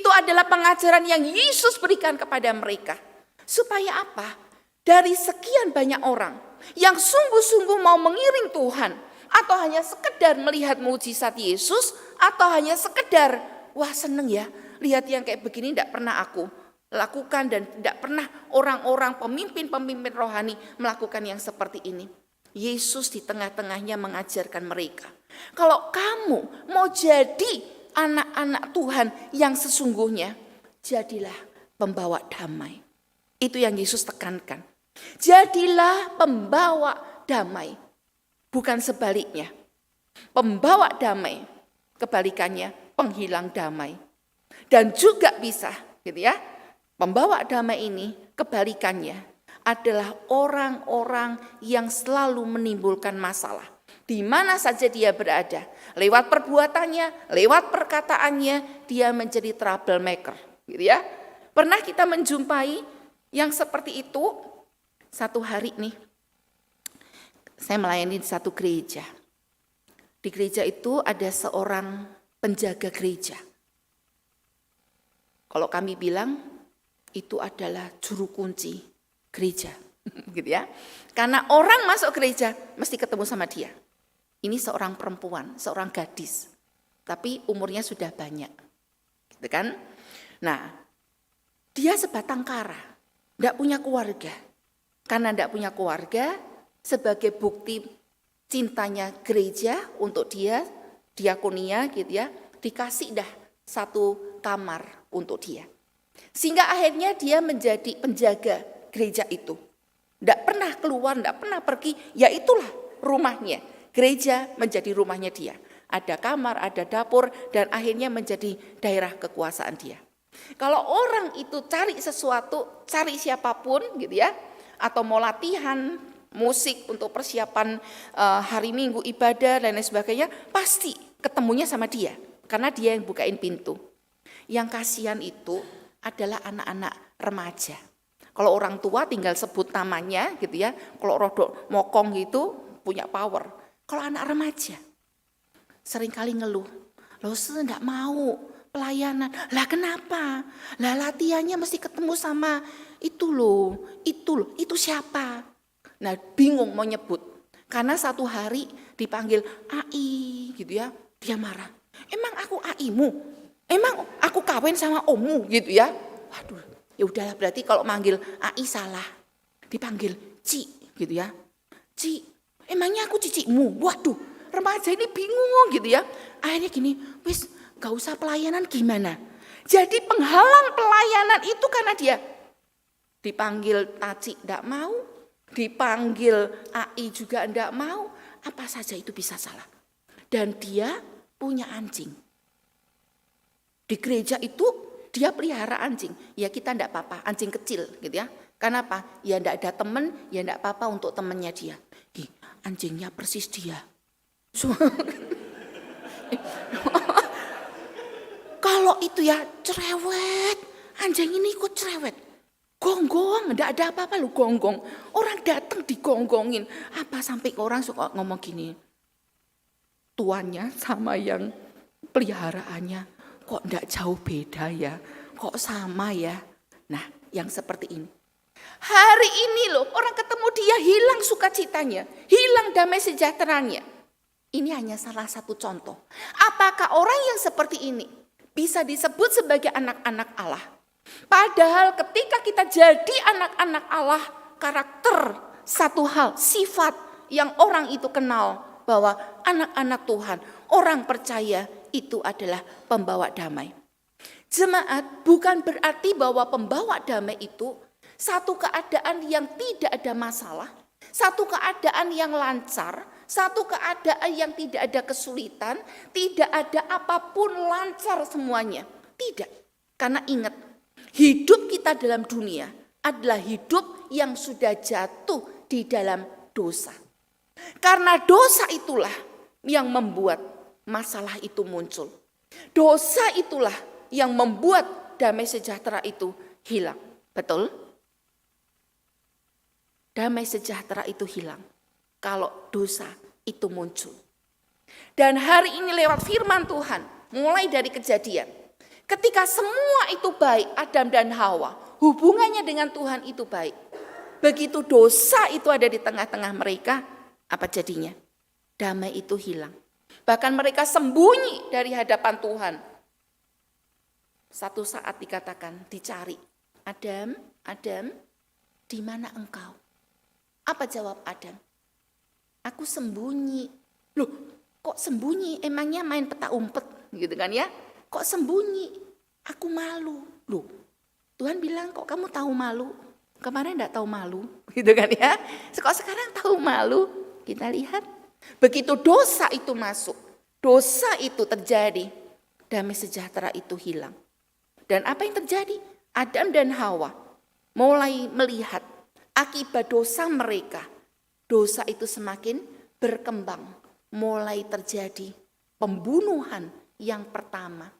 adalah pengajaran yang Yesus berikan kepada mereka. Supaya apa? Dari sekian banyak orang yang sungguh-sungguh mau mengiring Tuhan, atau hanya sekedar melihat mujizat Yesus, atau hanya sekedar, wah seneng ya, lihat yang kayak begini tidak pernah aku lakukan dan tidak pernah orang-orang pemimpin-pemimpin rohani melakukan yang seperti ini. Yesus di tengah-tengahnya mengajarkan mereka. Kalau kamu mau jadi anak-anak Tuhan yang sesungguhnya, jadilah pembawa damai. Itu yang Yesus tekankan. Jadilah pembawa damai. Bukan sebaliknya. Pembawa damai, kebalikannya penghilang damai. Dan juga bisa, gitu ya. Pembawa damai ini kebalikannya adalah orang-orang yang selalu menimbulkan masalah. Di mana saja dia berada, lewat perbuatannya, lewat perkataannya, dia menjadi troublemaker, gitu ya. Pernah kita menjumpai yang seperti itu? Satu hari nih, saya melayani di satu gereja. Di gereja itu ada seorang penjaga gereja. Kalau kami bilang itu adalah juru kunci gereja, gitu ya. Karena orang masuk gereja mesti ketemu sama dia. Ini seorang perempuan, seorang gadis, tapi umurnya sudah banyak, gitu kan? Nah, dia sebatang kara, tidak punya keluarga. Karena tidak punya keluarga, sebagai bukti cintanya gereja untuk dia, diakonia gitu ya, dikasih dah satu kamar untuk dia. Sehingga akhirnya dia menjadi penjaga gereja itu. Tidak pernah keluar, tidak pernah pergi, ya itulah rumahnya. Gereja menjadi rumahnya dia. Ada kamar, ada dapur, dan akhirnya menjadi daerah kekuasaan dia. Kalau orang itu cari sesuatu, cari siapapun gitu ya, atau mau latihan musik untuk persiapan hari Minggu ibadah dan lain sebagainya, pasti ketemunya sama dia, karena dia yang bukain pintu. Yang kasihan itu adalah anak-anak remaja. Kalau orang tua tinggal sebut namanya gitu ya, kalau rodok mokong gitu punya power. Kalau anak remaja seringkali ngeluh, loh enggak mau pelayanan. Lah kenapa? Lah latihannya mesti ketemu sama itu loh, itu siapa? Nah bingung mau nyebut. Karena satu hari dipanggil AI gitu ya, dia marah. Emang aku AI-mu? Emang aku kawin sama ommu gitu ya? Waduh, ya udahlah berarti kalau manggil AI salah. Dipanggil Ci gitu ya. Ci, emangnya aku cicikmu? Waduh, remaja ini bingung gitu ya. Akhirnya gini, wis gak usah pelayanan gimana? Jadi penghalang pelayanan itu karena dia dipanggil Taci enggak mau, dipanggil AI juga enggak mau, apa saja itu bisa salah. Dan dia punya anjing. Di gereja itu dia pelihara anjing. Ya kita enggak apa-apa, anjing kecil gitu ya. Kenapa? Ya enggak ada teman, ya enggak apa-apa untuk temannya dia. Anjingnya persis dia. Kalau itu ya cerewet, anjing ini ikut cerewet. Gonggong, enggak ada apa-apa lu gonggong. Orang datang digonggongin. Apa sampai orang suka ngomong gini, tuannya sama yang peliharaannya kok enggak jauh beda ya, kok sama ya. Nah yang seperti ini. Hari ini loh orang ketemu dia hilang sukacitanya, hilang damai sejahteranya. Ini hanya salah satu contoh. Apakah orang yang seperti ini bisa disebut sebagai anak-anak Allah? Padahal ketika kita jadi anak-anak Allah, karakter satu hal, sifat yang orang itu kenal bahwa anak-anak Tuhan, orang percaya itu adalah pembawa damai. Jemaat, bukan berarti bahwa pembawa damai itu satu keadaan yang tidak ada masalah, satu keadaan yang lancar, satu keadaan yang tidak ada kesulitan, tidak ada apapun lancar semuanya. Tidak. Karena ingat, hidup kita dalam dunia adalah hidup yang sudah jatuh di dalam dosa. Karena dosa itulah yang membuat masalah itu muncul. Dosa itulah yang membuat damai sejahtera itu hilang. Betul? Damai sejahtera itu hilang kalau dosa itu muncul. Dan hari ini lewat firman Tuhan, mulai dari Kejadian, ketika semua itu baik, Adam dan Hawa, hubungannya dengan Tuhan itu baik. Begitu dosa itu ada di tengah-tengah mereka, apa jadinya? Damai itu hilang. Bahkan mereka sembunyi dari hadapan Tuhan. Satu saat dikatakan, dicari, Adam, Adam, di mana engkau? Apa jawab Adam? Aku sembunyi. Loh, kok sembunyi? Emangnya main peta umpet gitu kan ya? Kok sembunyi? Aku malu. Loh, Tuhan bilang kok kamu tahu malu? Kemarin enggak tahu malu, gitu kan ya? Kok sekarang tahu malu? Kita lihat. Begitu dosa itu masuk, dosa itu terjadi, damai sejahtera itu hilang. Dan apa yang terjadi? Adam dan Hawa mulai melihat akibat dosa mereka, dosa itu semakin berkembang. Mulai terjadi pembunuhan yang pertama.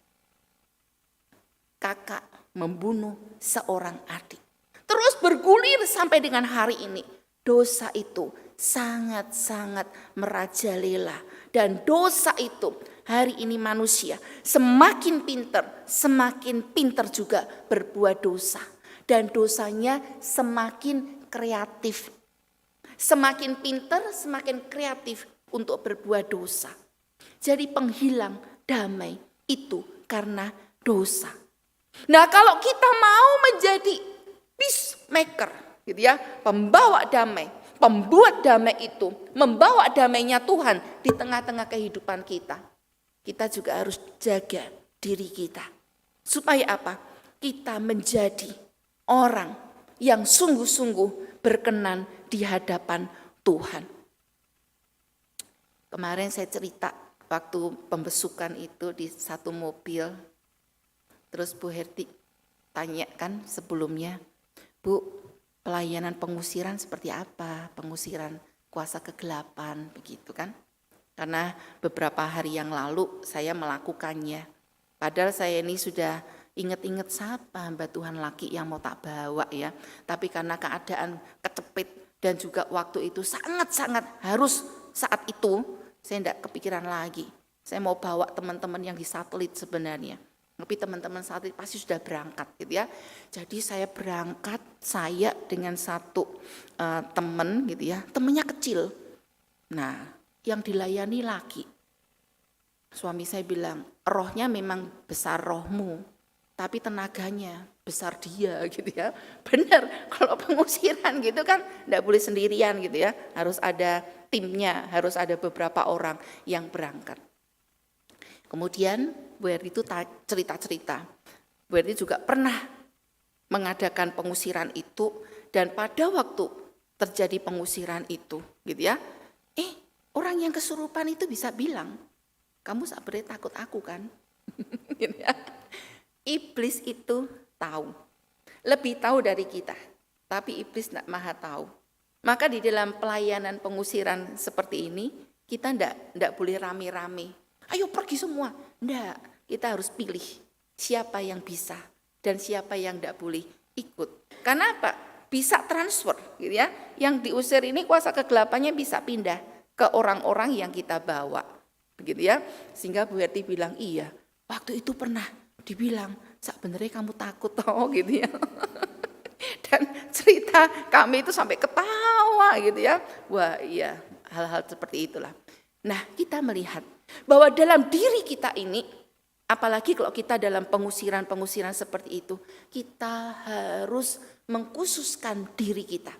Kakak membunuh seorang adik. Terus bergulir sampai dengan hari ini. Dosa itu sangat-sangat merajalela. Dan dosa itu hari ini manusia semakin pinter juga berbuat dosa. Dan dosanya semakin kreatif. Semakin pinter, semakin kreatif untuk berbuat dosa. Jadi penghilang damai itu karena dosa. Nah, kalau kita mau menjadi peacemaker, gitu ya, pembawa damai, pembuat damai itu, membawa damainya Tuhan di tengah-tengah kehidupan kita. Kita juga harus jaga diri kita. Supaya apa? Kita menjadi orang yang sungguh-sungguh berkenan di hadapan Tuhan. Kemarin saya cerita waktu pembesukan itu di satu mobil. Terus Bu Herti tanya kan sebelumnya, Bu, pelayanan pengusiran seperti apa? Pengusiran kuasa kegelapan, begitu kan? Karena beberapa hari yang lalu saya melakukannya. Padahal saya ini sudah ingat-ingat siapa hamba Tuhan laki yang mau tak bawa ya. Tapi karena keadaan kecepit dan juga waktu itu sangat-sangat harus saat itu, saya tidak kepikiran lagi. Saya mau bawa teman-teman yang di satelit sebenarnya. Tapi teman-teman satelit pasti sudah berangkat gitu ya. Jadi saya berangkat, saya dengan satu teman gitu ya. Temannya kecil. Nah, yang dilayani laki. Suami saya bilang, rohnya memang besar rohmu, tapi tenaganya besar dia gitu ya. Benar, kalau pengusiran gitu kan enggak boleh sendirian gitu ya. Harus ada timnya, harus ada beberapa orang yang berangkat. Kemudian Bu Herdi itu cerita-cerita. Bu Herdi juga pernah mengadakan pengusiran itu, dan pada waktu terjadi pengusiran itu gitu ya. Orang yang kesurupan itu bisa bilang, kamu sebenarnya takut aku kan? Gitu ya. Iblis itu tahu, lebih tahu dari kita, tapi iblis tidak maha tahu. Maka di dalam pelayanan pengusiran seperti ini, kita tidak boleh rame-rame. Ayo pergi semua. Tidak, kita harus pilih siapa yang bisa dan siapa yang tidak boleh ikut. Karena apa? Bisa transfer gitu ya. Yang diusir ini kuasa kegelapannya bisa pindah ke orang-orang yang kita bawa. Begitu ya. Sehingga Bu Herti bilang, iya, waktu itu pernah dibilang, sebenarnya kamu takut toh gitu ya. Dan cerita kami itu sampai ketawa gitu ya. Wah iya, hal-hal seperti itulah. Nah, kita melihat bahwa dalam diri kita ini, apalagi kalau kita dalam pengusiran-pengusiran seperti itu, kita harus mengkhususkan diri kita.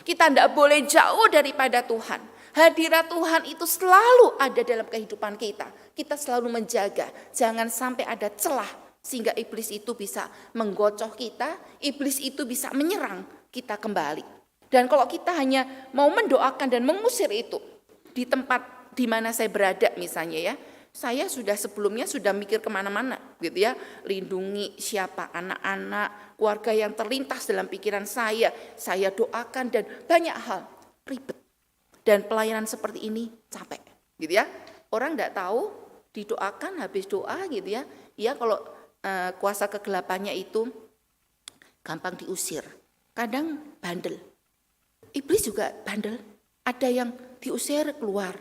Kita tidak boleh jauh daripada Tuhan. Hadirat Tuhan itu selalu ada dalam kehidupan kita. Kita selalu menjaga, jangan sampai ada celah sehingga iblis itu bisa menggocoh kita, iblis itu bisa menyerang kita kembali. Dan kalau kita hanya mau mendoakan dan mengusir itu di tempat di mana saya berada misalnya ya, saya sudah sebelumnya sudah mikir kemana-mana gitu ya, lindungi siapa, anak-anak, keluarga yang terlintas dalam pikiran saya doakan dan banyak hal, ribet. Dan pelayanan seperti ini capek gitu ya, orang tidak tahu didoakan habis doa gitu ya, ya kalau kuasa kegelapannya itu gampang diusir, kadang bandel, iblis juga bandel, ada yang diusir keluar,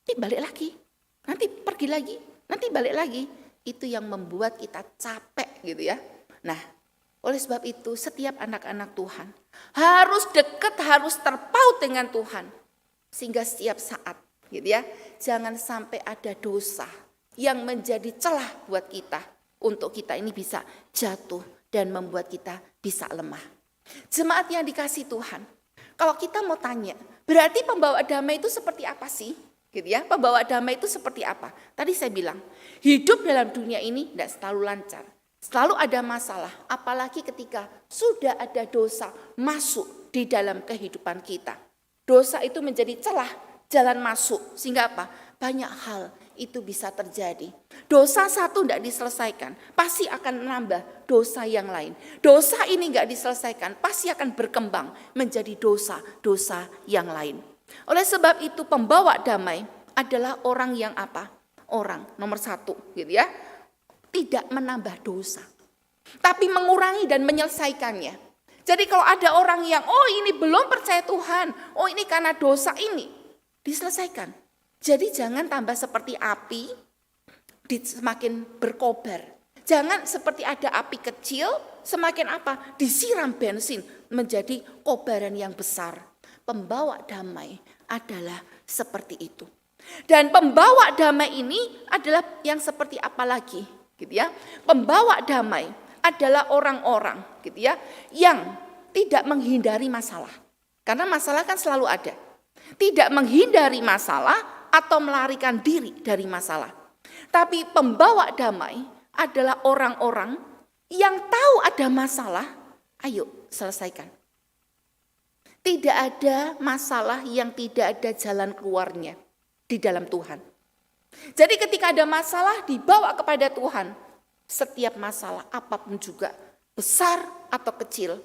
nanti balik lagi, nanti pergi lagi, nanti balik lagi. Itu yang membuat kita capek gitu ya. Nah, oleh sebab itu setiap anak-anak Tuhan harus dekat, harus terpaut dengan Tuhan. Sehingga setiap saat gitu ya, jangan sampai ada dosa yang menjadi celah buat kita. Untuk kita ini bisa jatuh dan membuat kita bisa lemah. Jemaat yang dikasih Tuhan, kalau kita mau tanya, berarti pembawa damai itu seperti apa sih? Gitu ya, pembawa damai itu seperti apa? Tadi saya bilang, hidup dalam dunia ini tidak selalu lancar. Selalu ada masalah, apalagi ketika sudah ada dosa masuk di dalam kehidupan kita. Dosa itu menjadi celah jalan masuk, sehingga apa? Banyak hal itu bisa terjadi. Dosa satu tidak diselesaikan, pasti akan menambah dosa yang lain. Dosa ini tidak diselesaikan, pasti akan berkembang menjadi dosa-dosa yang lain. Oleh sebab itu pembawa damai adalah orang yang apa? Orang nomor satu gitu ya, tidak menambah dosa, tapi mengurangi dan menyelesaikannya. Jadi kalau ada orang yang, oh ini belum percaya Tuhan, oh ini karena dosa ini, diselesaikan. Jadi jangan tambah seperti api, semakin berkobar. Jangan seperti ada api kecil, semakin apa? Disiram bensin menjadi kobaran yang besar. Pembawa damai adalah seperti itu. Dan pembawa damai ini adalah yang seperti apa lagi? Gitu ya. Pembawa damai adalah orang-orang gitu ya, yang tidak menghindari masalah. Karena masalah kan selalu ada. Tidak menghindari masalah atau melarikan diri dari masalah. Tapi pembawa damai adalah orang-orang yang tahu ada masalah, ayo selesaikan. Tidak ada masalah yang tidak ada jalan keluarnya di dalam Tuhan. Jadi ketika ada masalah dibawa kepada Tuhan. Setiap masalah apapun juga, besar atau kecil,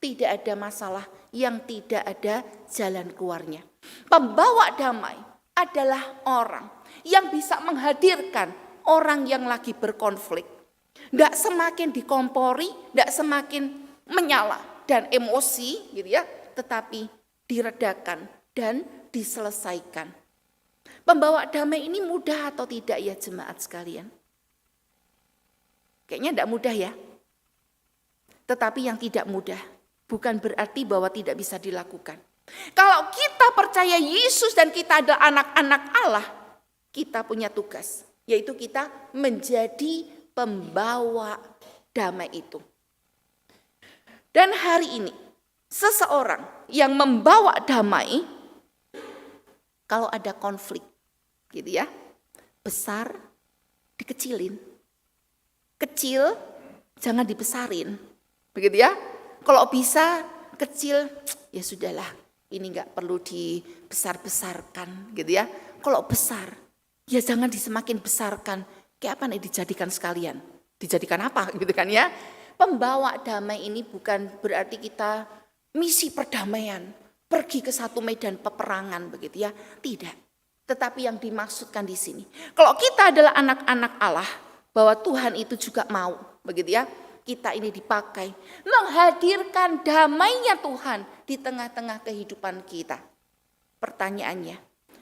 tidak ada masalah yang tidak ada jalan keluarnya. Pembawa damai adalah orang yang bisa menghadirkan orang yang lagi berkonflik. Tidak semakin dikompori, tidak semakin menyala dan emosi gitu ya, tetapi diredakan dan diselesaikan. Pembawa damai ini mudah atau tidak ya jemaat sekalian? Kayaknya tidak mudah ya. Tetapi yang tidak mudah bukan berarti bahwa tidak bisa dilakukan. Kalau kita percaya Yesus dan kita adalah anak-anak Allah, kita punya tugas, yaitu kita menjadi pembawa damai itu. Dan hari ini, seseorang yang membawa damai, kalau ada konflik, gitu ya, besar dikecilin. Kecil jangan dibesarin, begitu ya. Kalau bisa kecil, ya sudahlah, ini enggak perlu dibesar-besarkan, gitu ya. Kalau besar, ya jangan disemakin besarkan. Kayak apa nih dijadikan sekalian? Dijadikan apa, gitu kan ya? Pembawa damai ini bukan berarti kita misi perdamaian, pergi ke satu medan peperangan, begitu ya. Tidak. Tetapi yang dimaksudkan di sini, kalau kita adalah anak-anak Allah, bahwa Tuhan itu juga mau, begitu ya. Kita ini dipakai menghadirkan damainya Tuhan di tengah-tengah kehidupan kita. Pertanyaannya,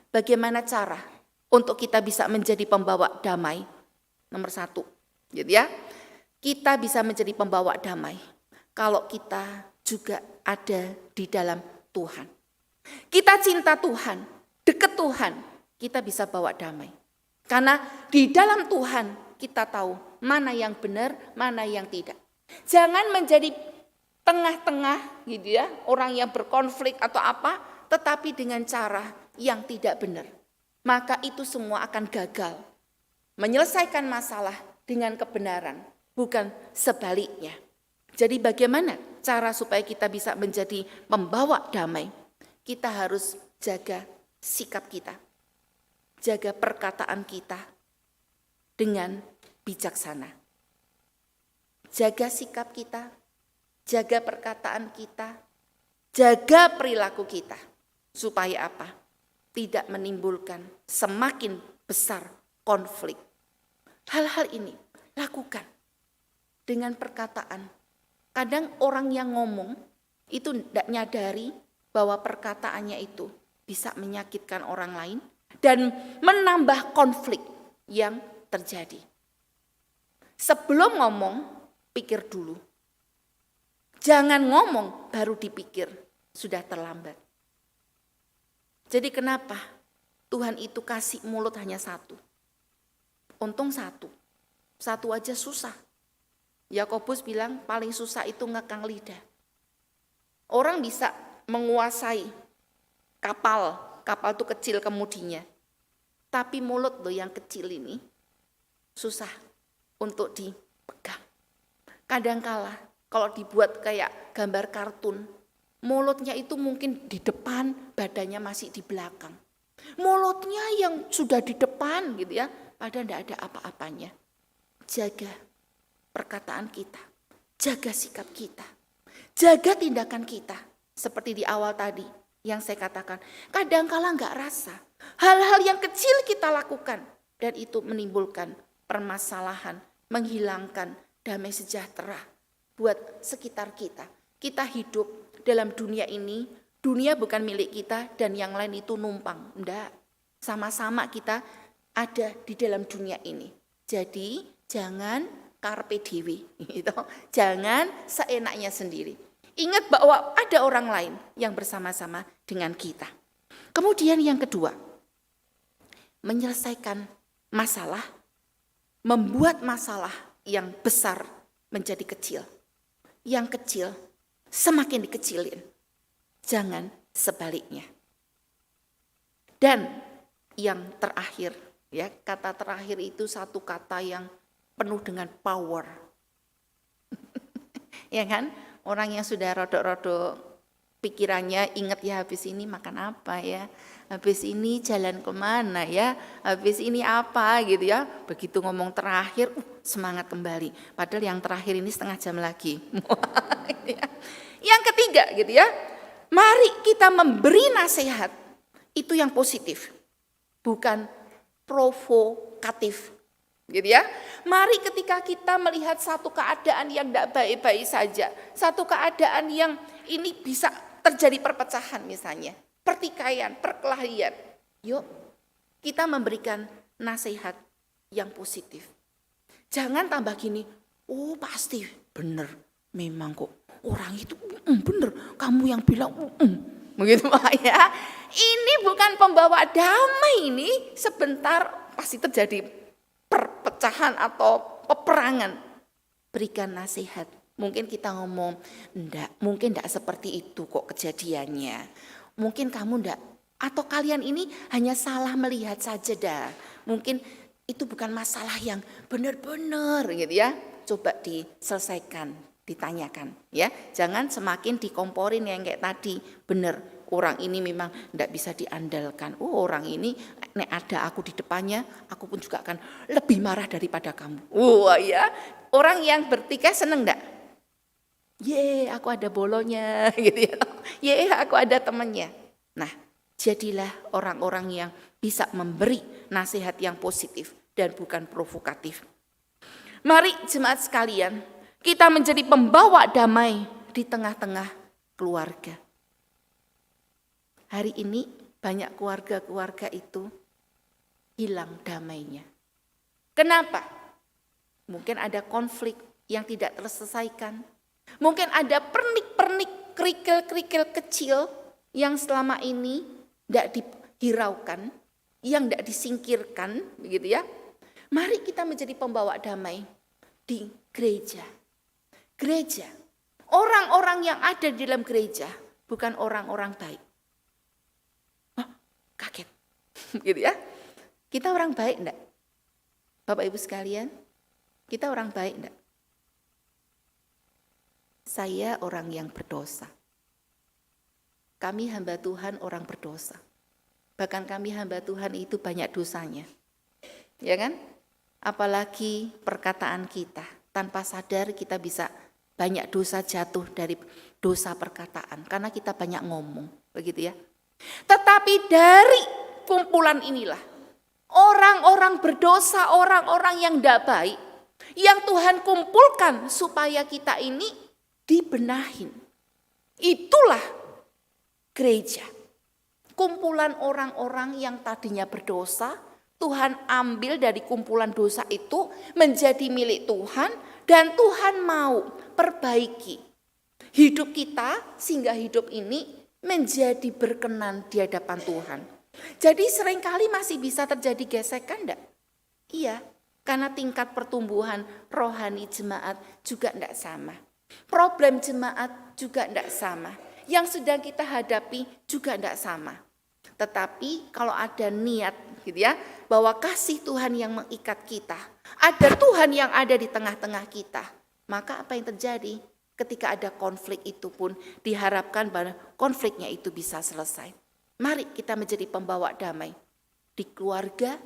bagaimana cara untuk kita bisa menjadi pembawa damai? Nomor 1, gitu ya. Kita bisa menjadi pembawa damai kalau kita juga ada di dalam Tuhan. Kita cinta Tuhan, dekat Tuhan, kita bisa bawa damai. Karena di dalam Tuhan kita tahu mana yang benar, mana yang tidak. Jangan menjadi tengah-tengah gitu ya, orang yang berkonflik atau apa, tetapi dengan cara yang tidak benar. Maka itu semua akan gagal. Menyelesaikan masalah dengan kebenaran, bukan sebaliknya. Jadi bagaimana cara supaya kita bisa menjadi pembawa damai? Kita harus jaga sikap kita. Jaga perkataan kita dengan bijaksana. Jaga sikap kita, jaga perkataan kita, jaga perilaku kita. Supaya apa? Tidak menimbulkan semakin besar konflik. Hal-hal ini lakukan dengan perkataan. Kadang orang yang ngomong itu tidak nyadari bahwa perkataannya itu bisa menyakitkan orang lain dan menambah konflik yang terjadi. Sebelum ngomong, pikir dulu. Jangan ngomong baru dipikir, sudah terlambat. Jadi kenapa Tuhan itu kasih mulut hanya 1? Untung 1. 1 aja susah. Yakobus bilang paling susah itu ngekang lidah. Orang bisa menguasai kapal itu kecil kemudinya. Tapi mulut loh yang kecil ini susah untuk dipegang. Kadangkala kalau dibuat kayak gambar kartun, mulutnya itu mungkin di depan, badannya masih di belakang. Mulutnya yang sudah di depan gitu ya, padahal tidak ada apa-apanya. Jaga perkataan kita, jaga sikap kita, jaga tindakan kita. Seperti di awal tadi yang saya katakan, kadangkala enggak rasa. Hal-hal yang kecil kita lakukan dan itu menimbulkan permasalahan, menghilangkan damai sejahtera buat sekitar kita. kita hidup dalam dunia ini, dunia bukan milik kita dan yang lain itu numpang. Enggak, sama-sama kita ada di dalam dunia ini. Jadi jangan carpe diem, gitu. Jangan seenaknya sendiri. Ingat bahwa ada orang lain yang bersama-sama dengan kita. Kemudian yang kedua, menyelesaikan masalah, membuat masalah yang besar menjadi kecil. Yang kecil semakin dikecilin. Jangan sebaliknya. Dan yang terakhir, ya, kata terakhir itu satu kata yang penuh dengan power. Ya kan? Orang yang sudah rodok-rodok pikirannya, ingat ya habis ini makan apa ya, habis ini jalan kemana ya, habis ini apa gitu ya. Begitu ngomong terakhir, semangat kembali. Padahal yang terakhir ini setengah jam lagi. Yang ketiga gitu ya, mari kita memberi nasihat itu yang positif, bukan provokatif. Gitu ya. Mari ketika kita melihat satu keadaan yang tidak baik-baik saja, satu keadaan yang ini bisa terjadi perpecahan misalnya, pertikaian, perkelahian. Yuk, kita memberikan nasihat yang positif. Jangan tambah gini, oh pasti benar, memang kok orang itu benar, kamu yang bilang begitu ya. Ini bukan pembawa damai, ini sebentar pasti terjadi perpecahan atau peperangan. Berikan nasihat. Mungkin kita ngomong, mungkin enggak seperti itu kok kejadiannya. Mungkin kamu enggak, atau kalian ini hanya salah melihat saja dah. Mungkin itu bukan masalah yang benar-benar gitu ya. Coba diselesaikan, ditanyakan ya. Jangan semakin dikomporin yang kayak tadi. Benar, orang ini memang enggak bisa diandalkan. Oh, orang ini nek ada aku di depannya, aku pun juga akan lebih marah daripada kamu. Wah ya, orang yang bertikai seneng enggak? Ye, aku ada bolonya gitu ya. Ye, aku ada temannya. Nah, jadilah orang-orang yang bisa memberi nasihat yang positif dan bukan provokatif. Mari jemaat sekalian, kita menjadi pembawa damai di tengah-tengah keluarga. Hari ini banyak keluarga-keluarga itu hilang damainya. Kenapa? Mungkin ada konflik yang tidak terselesaikan. Mungkin ada pernik-pernik, kerikil-kerikil kecil yang selama ini tidak dihiraukan, yang tidak disingkirkan, begitu ya. Mari kita menjadi pembawa damai di gereja. Gereja, orang-orang yang ada di dalam gereja bukan orang-orang baik. Oh, kaget, gitu ya. Kita orang baik enggak? Bapak Ibu sekalian, kita orang baik enggak? Saya orang yang berdosa. Kami hamba Tuhan orang berdosa. Bahkan kami hamba Tuhan itu banyak dosanya. Ya kan? Apalagi perkataan kita. Tanpa sadar kita bisa banyak dosa jatuh dari dosa perkataan. Karena kita banyak ngomong. Begitu ya. Tetapi dari kumpulan inilah. Orang-orang berdosa, orang-orang yang tidak baik. Yang Tuhan kumpulkan supaya kita ini dibenahin. Itulah gereja. Kumpulan orang-orang yang tadinya berdosa, Tuhan ambil dari kumpulan dosa itu menjadi milik Tuhan dan Tuhan mau perbaiki hidup kita sehingga hidup ini menjadi berkenan di hadapan Tuhan. Jadi seringkali masih bisa terjadi gesekan enggak? Iya, karena tingkat pertumbuhan rohani jemaat juga enggak sama. Problem jemaat juga tidak sama. Yang sedang kita hadapi juga tidak sama. Tetapi kalau ada niat gitu ya, bahwa kasih Tuhan yang mengikat kita, ada Tuhan yang ada di tengah-tengah kita, maka apa yang terjadi? Ketika ada konflik itu pun diharapkan bahwa konfliknya itu bisa selesai. Mari kita menjadi pembawa damai di keluarga,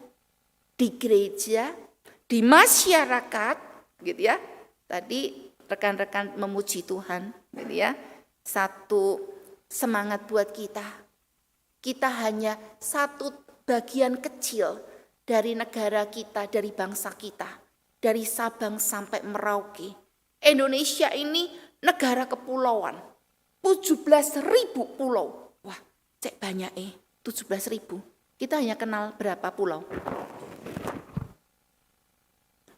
di gereja, di masyarakat, gitu ya. Tadi rekan-rekan memuji Tuhan, gitu ya. Satu semangat buat kita. Kita hanya satu bagian kecil dari negara kita, dari bangsa kita, dari Sabang sampai Merauke. Indonesia ini negara kepulauan. 17.000 pulau. Wah, cek banyak 17.000. Kita hanya kenal berapa pulau?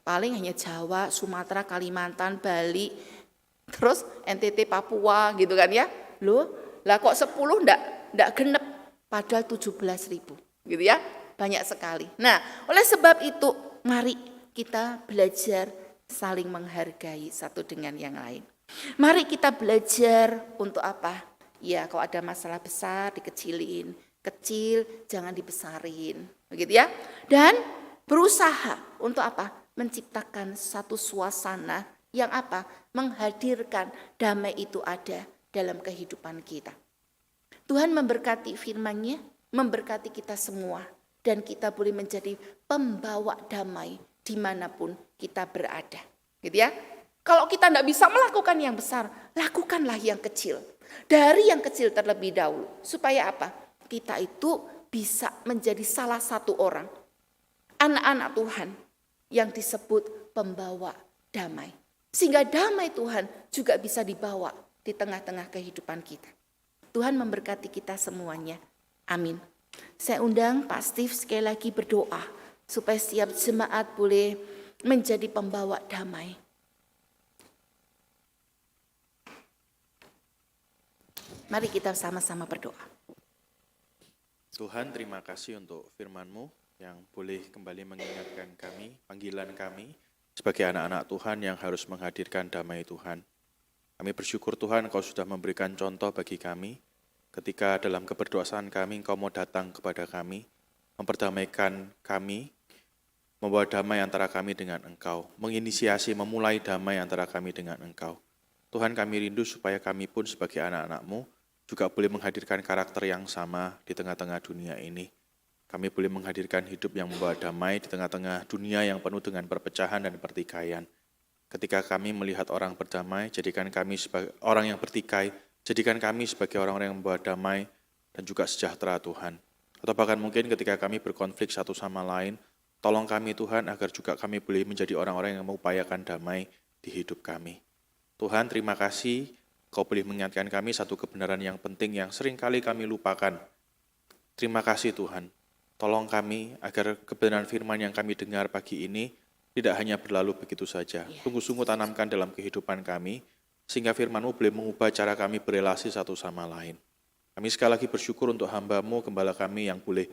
Paling hanya Jawa, Sumatera, Kalimantan, Bali, terus NTT, Papua gitu kan ya. Loh, lah kok 10 enggak genep, padahal 17.000 gitu ya. Banyak sekali. Nah, oleh sebab itu mari kita belajar saling menghargai satu dengan yang lain. Mari kita belajar untuk apa? Ya, kalau ada masalah besar dikecilin, kecil jangan dibesarin, begitu ya. Dan berusaha untuk apa? Menciptakan satu suasana yang apa? Menghadirkan damai itu ada dalam kehidupan kita. Tuhan memberkati firman-Nya, memberkati kita semua, dan kita boleh menjadi pembawa damai dimanapun kita berada, gitu ya. Kalau kita tidak bisa melakukan yang besar, lakukanlah yang kecil. Dari yang kecil terlebih dahulu, supaya apa? Kita itu bisa menjadi salah satu orang, anak-anak Tuhan, yang disebut pembawa damai. Sehingga damai Tuhan juga bisa dibawa di tengah-tengah kehidupan kita. Tuhan memberkati kita semuanya. Amin. Saya undang Pak Steve sekali lagi berdoa supaya setiap jemaat boleh menjadi pembawa damai. Mari kita sama-sama berdoa. Tuhan, terima kasih untuk firman-Mu yang boleh kembali mengingatkan kami, panggilan kami sebagai anak-anak Tuhan yang harus menghadirkan damai Tuhan. Kami bersyukur Tuhan Engkau sudah memberikan contoh bagi kami, ketika dalam keberdoaan kami Engkau mau datang kepada kami, memperdamaikan kami, membawa damai antara kami dengan Engkau, menginisiasi, memulai damai antara kami dengan Engkau. Tuhan, kami rindu supaya kami pun sebagai anak-anak-Mu juga boleh menghadirkan karakter yang sama di tengah-tengah dunia ini. Kami boleh menghadirkan hidup yang membawa damai di tengah-tengah dunia yang penuh dengan perpecahan dan pertikaian. Ketika kami melihat orang berdamai, jadikan kami sebagai orang yang bertikai, jadikan kami sebagai orang-orang yang membawa damai dan juga sejahtera Tuhan. Atau bahkan mungkin ketika kami berkonflik satu sama lain, tolong kami Tuhan agar juga kami boleh menjadi orang-orang yang mengupayakan damai di hidup kami. Tuhan, terima kasih Kau boleh mengingatkan kami satu kebenaran yang penting yang seringkali kami lupakan. Terima kasih Tuhan. Tolong kami agar kebenaran firman yang kami dengar pagi ini tidak hanya berlalu begitu saja. Sungguh-sungguh tanamkan dalam kehidupan kami, sehingga firman-Mu boleh mengubah cara kami berelasi satu sama lain. Kami sekali lagi bersyukur untuk hamba-Mu, gembala kami yang boleh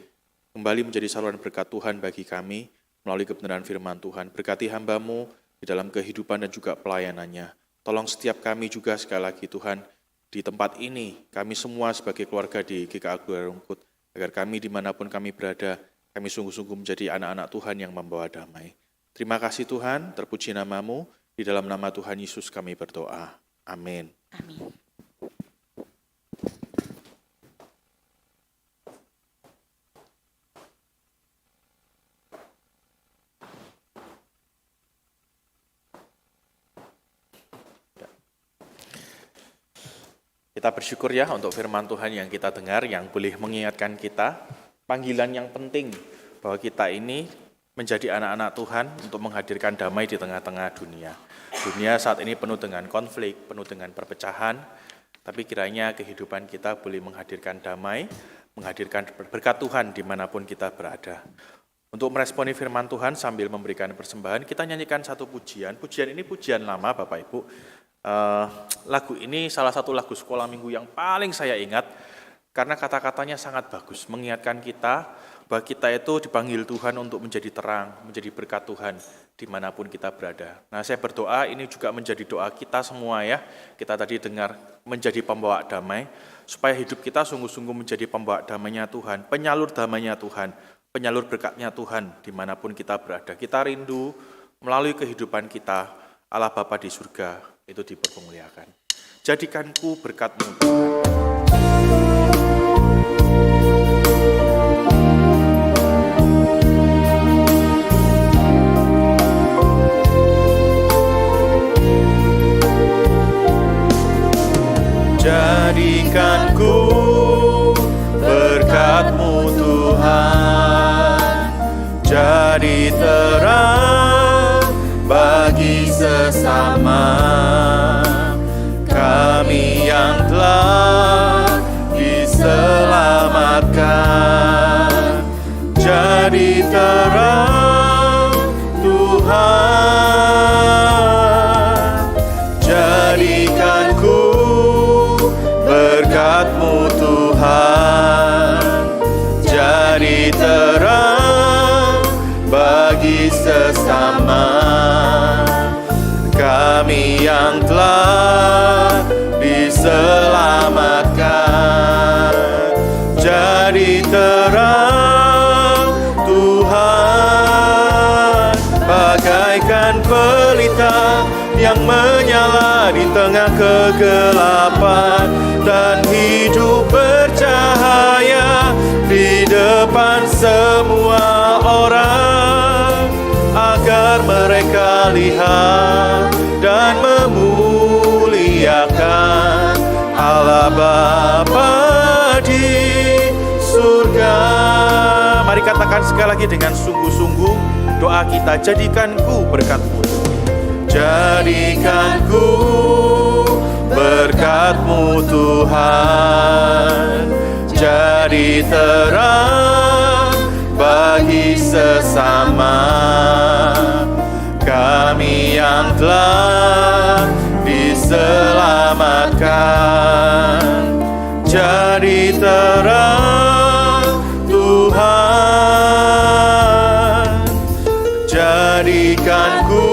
kembali menjadi saluran berkat Tuhan bagi kami melalui kebenaran firman Tuhan. Berkati hamba-Mu di dalam kehidupan dan juga pelayanannya. Tolong setiap kami juga sekali lagi Tuhan, di tempat ini, kami semua sebagai keluarga di GKA Gelora Rungkut, agar kami dimanapun kami berada, kami sungguh-sungguh menjadi anak-anak Tuhan yang membawa damai. Terima kasih Tuhan, terpuji nama-Mu, di dalam nama Tuhan Yesus kami berdoa. Amin. Amin. Kita bersyukur ya untuk firman Tuhan yang kita dengar, yang boleh mengingatkan kita, panggilan yang penting bahwa kita ini menjadi anak-anak Tuhan untuk menghadirkan damai di tengah-tengah dunia. Dunia saat ini penuh dengan konflik, penuh dengan perpecahan, tapi kiranya kehidupan kita boleh menghadirkan damai, menghadirkan berkat Tuhan dimanapun kita berada. Untuk meresponi firman Tuhan sambil memberikan persembahan, kita nyanyikan satu pujian. Pujian ini pujian lama Bapak Ibu. Lagu ini salah satu lagu sekolah minggu yang paling saya ingat karena kata-katanya sangat bagus, mengingatkan kita bahwa kita itu dipanggil Tuhan untuk menjadi terang, menjadi berkat Tuhan dimanapun kita berada. Nah, saya berdoa ini juga menjadi doa kita semua ya. Kita tadi dengar menjadi pembawa damai, supaya hidup kita sungguh-sungguh menjadi pembawa damainya Tuhan, penyalur damainya Tuhan, penyalur berkatnya Tuhan dimanapun kita berada. Kita rindu melalui kehidupan kita, Allah Bapa di surga itu dipermuliakan. Jadikanku berkat-Mu Tuhan. Jadikanku berkat-Mu Tuhan, jadi terang bagi sesama, telah diselamatkan. Jadi terang Tuhan bagaikan pelita yang menyala di tengah kegelapan, dan hidup bercahaya di depan semua orang, agar mereka lihat dan memuliakan Allah Bapa di surga. Mari katakan sekali lagi dengan sungguh-sungguh doa kita, jadikanku berkat-Mu. Jadikanku berkat-Mu Tuhan, jadi terang bagi sesama kami yang telah diselamatkan. Jadi terang Tuhan, jadikanku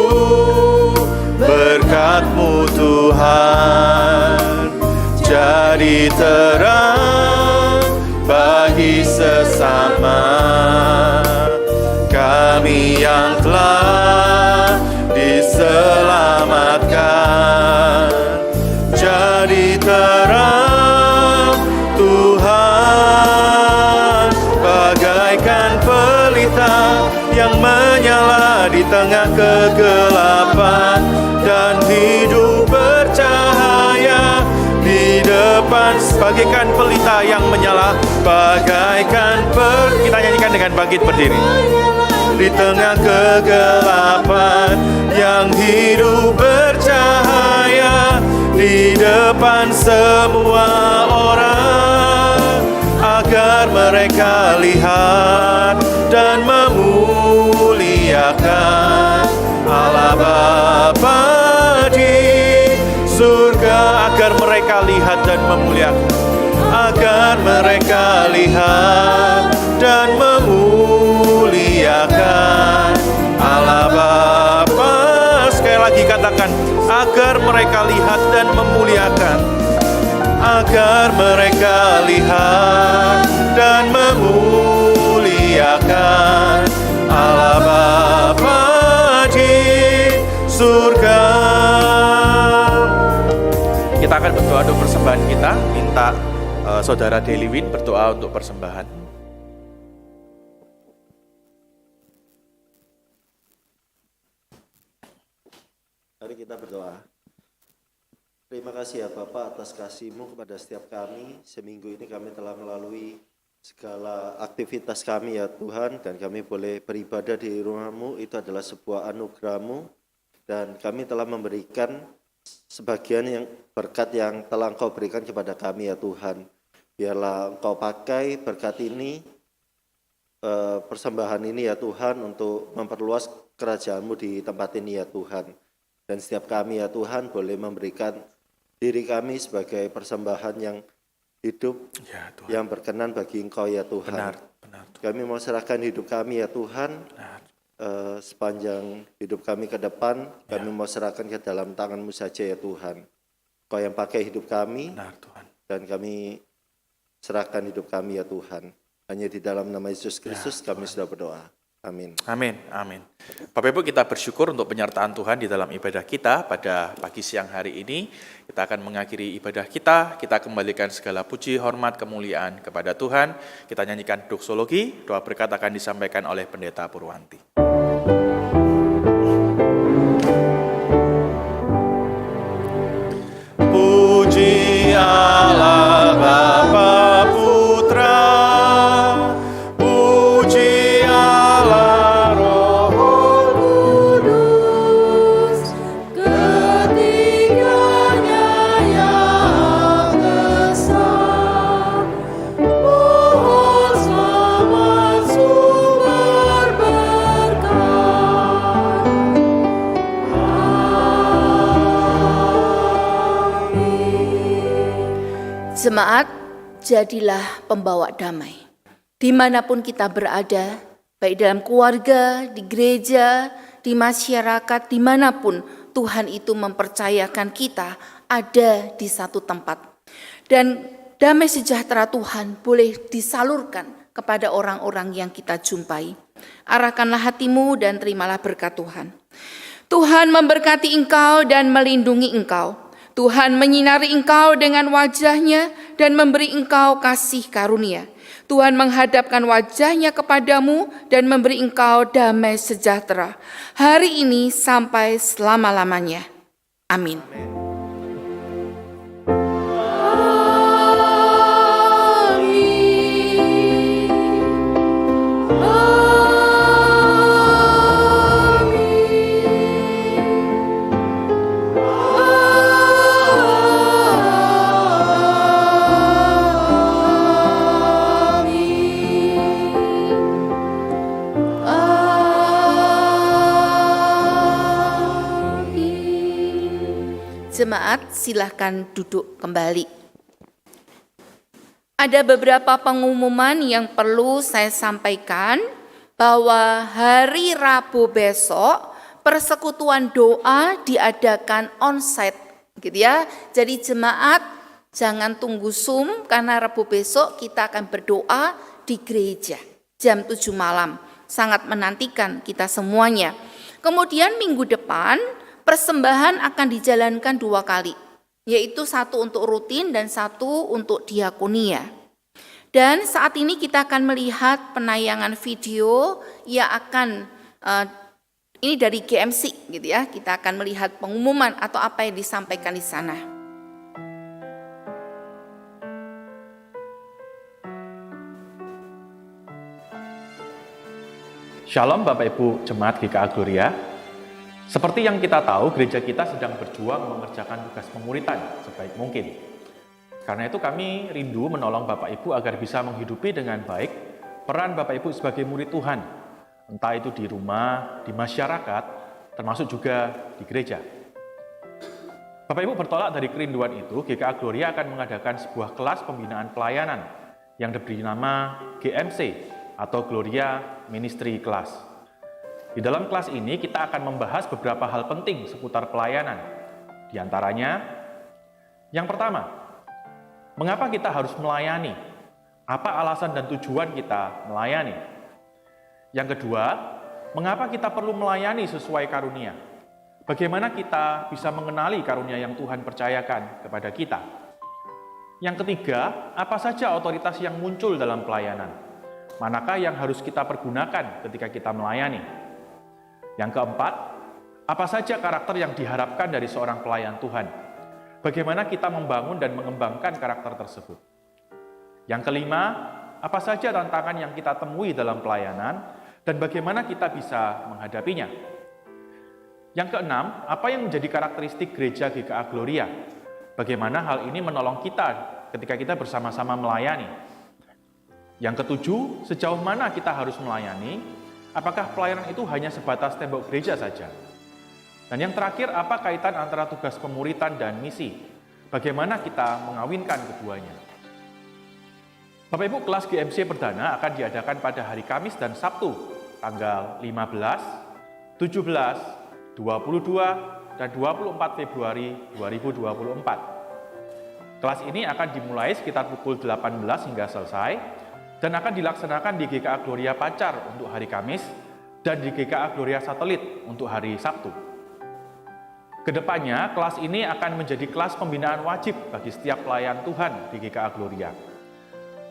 berkat-Mu Tuhan, jadi terang bagi sesama kami yang telah diselamatkan. Jadi terang Tuhan bagaikan pelita yang menyala di tengah kegelapan, dan hidup bercahaya di depan. Bagaikan pelita yang menyala, bagaikan kita nyanyikan dengan bangkit berdiri. Di tengah kegelapan yang hidup bercahaya di depan semua orang, agar mereka lihat dan memuliakan Allah Bapa di surga. Agar mereka lihat dan memuliakan, agar mereka lihat dan memuliakan Allah Bapa. Sekali lagi katakan, agar mereka lihat dan memuliakan, agar mereka lihat dan memuliakan Allah Bapa di surga. Kita akan berdoa untuk persembahan kita. Minta Saudara Deliwin berdoa untuk persembahan. Mari kita berdoa. Terima kasih ya Bapak atas kasih-Mu kepada setiap kami. Seminggu ini kami telah melalui segala aktivitas kami ya Tuhan, dan kami boleh beribadah di rumah-Mu. Itu adalah sebuah anugerah-Mu, dan kami telah memberikan sebagian yang berkat yang telah Engkau berikan kepada kami ya Tuhan. Biarlah Engkau pakai berkat ini, persembahan ini ya Tuhan, untuk memperluas kerajaan-Mu di tempat ini ya Tuhan. Dan setiap kami ya Tuhan boleh memberikan diri kami sebagai persembahan yang hidup, Ya Tuhan. yang berkenan bagi Engkau ya Tuhan. Benar, benar. Kami mau serahkan hidup kami ya Tuhan. Benar. Sepanjang hidup kami ke depan, kami mau serahkan ke dalam tangan-Mu saja ya Tuhan. Kau yang pakai hidup kami, Benar Tuhan. dan kami serahkan hidup kami ya Tuhan. Hanya di dalam nama Yesus Kristus kami sudah berdoa. Amin. Amin, amin. Bapak Ibu, kita bersyukur untuk penyertaan Tuhan di dalam ibadah kita pada pagi siang hari ini. Kita akan mengakhiri ibadah kita kembalikan segala puji, hormat, kemuliaan kepada Tuhan. Kita nyanyikan doksologi, doa berkat akan disampaikan oleh Pendeta Purwanti. Puji Allah Bapa Putra, puji Allah Roh Kudus, ketiganya yang esa, mohon selamat sumber berkat. Jemaat, jadilah pembawa damai. Dimanapun kita berada, baik dalam keluarga, di gereja, di masyarakat, dimanapun Tuhan itu mempercayakan kita ada di satu tempat. Dan damai sejahtera Tuhan boleh disalurkan kepada orang-orang yang kita jumpai. Arahkanlah hatimu dan terimalah berkat Tuhan. Tuhan memberkati engkau dan melindungi engkau. Tuhan menyinari engkau dengan wajah-Nya dan memberi engkau kasih karunia. Tuhan menghadapkan wajah-Nya kepadamu dan memberi engkau damai sejahtera hari ini sampai selama-lamanya. Amin. Jemaat, silahkan duduk kembali. Ada beberapa pengumuman yang perlu saya sampaikan, bahwa hari Rabu besok persekutuan doa diadakan onsite, gitu ya. Jadi jemaat jangan tunggu Zoom, karena Rabu besok kita akan berdoa di gereja jam 7 malam. Sangat menantikan kita semuanya. Kemudian minggu depan persembahan akan dijalankan 2 kali, yaitu 1 untuk rutin dan 1 untuk diakonia. Dan saat ini kita akan melihat penayangan video yang akan, ini dari GMC gitu ya, kita akan melihat pengumuman atau apa yang disampaikan di sana. Shalom Bapak Ibu Jemaat GKA Gloria. Seperti yang kita tahu, gereja kita sedang berjuang mengerjakan tugas pemuritan sebaik mungkin. Karena itu kami rindu menolong Bapak Ibu agar bisa menghidupi dengan baik peran Bapak Ibu sebagai murid Tuhan. Entah itu di rumah, di masyarakat, termasuk juga di gereja. Bapak Ibu bertolak dari kerinduan itu, GKA Gloria akan mengadakan sebuah kelas pembinaan pelayanan yang diberi nama GMC atau Gloria Ministry Class. Di dalam kelas ini kita akan membahas beberapa hal penting seputar pelayanan. Di antaranya, yang pertama, mengapa kita harus melayani? Apa alasan dan tujuan kita melayani? Yang kedua, mengapa kita perlu melayani sesuai karunia? Bagaimana kita bisa mengenali karunia yang Tuhan percayakan kepada kita? Yang ketiga, apa saja otoritas yang muncul dalam pelayanan? Manakah yang harus kita pergunakan ketika kita melayani? Yang keempat, apa saja karakter yang diharapkan dari seorang pelayan Tuhan? Bagaimana kita membangun dan mengembangkan karakter tersebut? Yang kelima, apa saja tantangan yang kita temui dalam pelayanan dan bagaimana kita bisa menghadapinya? Yang keenam, apa yang menjadi karakteristik gereja GKA Gloria? Bagaimana hal ini menolong kita ketika kita bersama-sama melayani? Yang ketujuh, sejauh mana kita harus melayani? Apakah pelayanan itu hanya sebatas tembok gereja saja? Dan yang terakhir, apa kaitan antara tugas pemuritan dan misi? Bagaimana kita mengawinkan keduanya? Bapak Ibu, kelas GMC perdana akan diadakan pada hari Kamis dan Sabtu, tanggal 15, 17, 22, dan 24 Februari 2024. Kelas ini akan dimulai sekitar pukul 18 hingga selesai, dan akan dilaksanakan di GKA Gloria Pacar untuk hari Kamis dan di GKA Gloria Satelit untuk hari Sabtu. Kedepannya, kelas ini akan menjadi kelas pembinaan wajib bagi setiap pelayan Tuhan di GKA Gloria.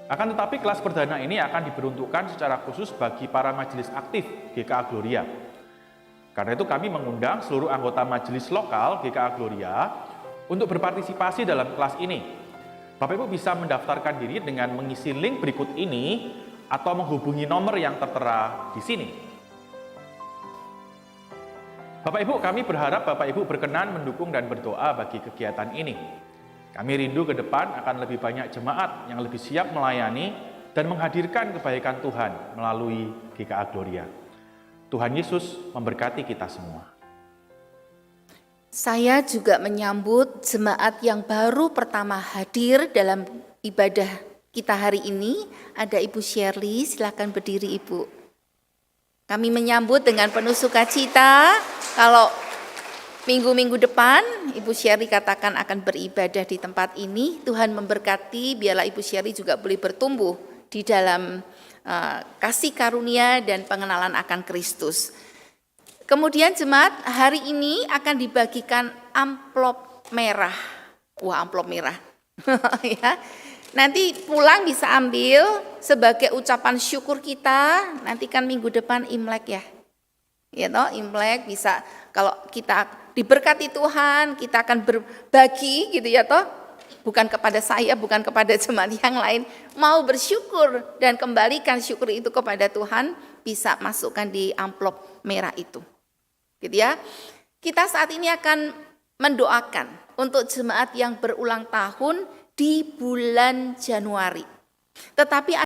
Akan tetapi kelas perdana ini akan diperuntukkan secara khusus bagi para majelis aktif GKA Gloria. Karena itu kami mengundang seluruh anggota majelis lokal GKA Gloria untuk berpartisipasi dalam kelas ini. Bapak Ibu bisa mendaftarkan diri dengan mengisi link berikut ini atau menghubungi nomor yang tertera di sini. Bapak Ibu, kami berharap Bapak Ibu berkenan mendukung dan berdoa bagi kegiatan ini. Kami rindu ke depan akan lebih banyak jemaat yang lebih siap melayani dan menghadirkan kebaikan Tuhan melalui GKA Gloria. Tuhan Yesus memberkati kita semua. Saya juga menyambut jemaat yang baru pertama hadir dalam ibadah kita hari ini. Ada Ibu Shirley, silakan berdiri Ibu. Kami menyambut dengan penuh sukacita kalau Minggu-minggu depan Ibu Sherry katakan akan beribadah di tempat ini. Tuhan memberkati, biarlah Ibu Sherry juga boleh bertumbuh di dalam kasih karunia dan pengenalan akan Kristus. Kemudian jemaat, hari ini akan dibagikan amplop merah. Wah, amplop merah. Ya. Nanti pulang bisa ambil sebagai ucapan syukur kita. Nanti kan minggu depan Imlek ya. Ya toh, Imlek bisa, kalau kita diberkati Tuhan, kita akan berbagi gitu ya toh. Bukan kepada saya, bukan kepada jemaat yang lain. Mau bersyukur dan kembalikan syukur itu kepada Tuhan, bisa masukkan di amplop merah itu. Gitu ya. Kita saat ini akan mendoakan untuk jemaat yang berulang tahun di bulan Januari. Tetapi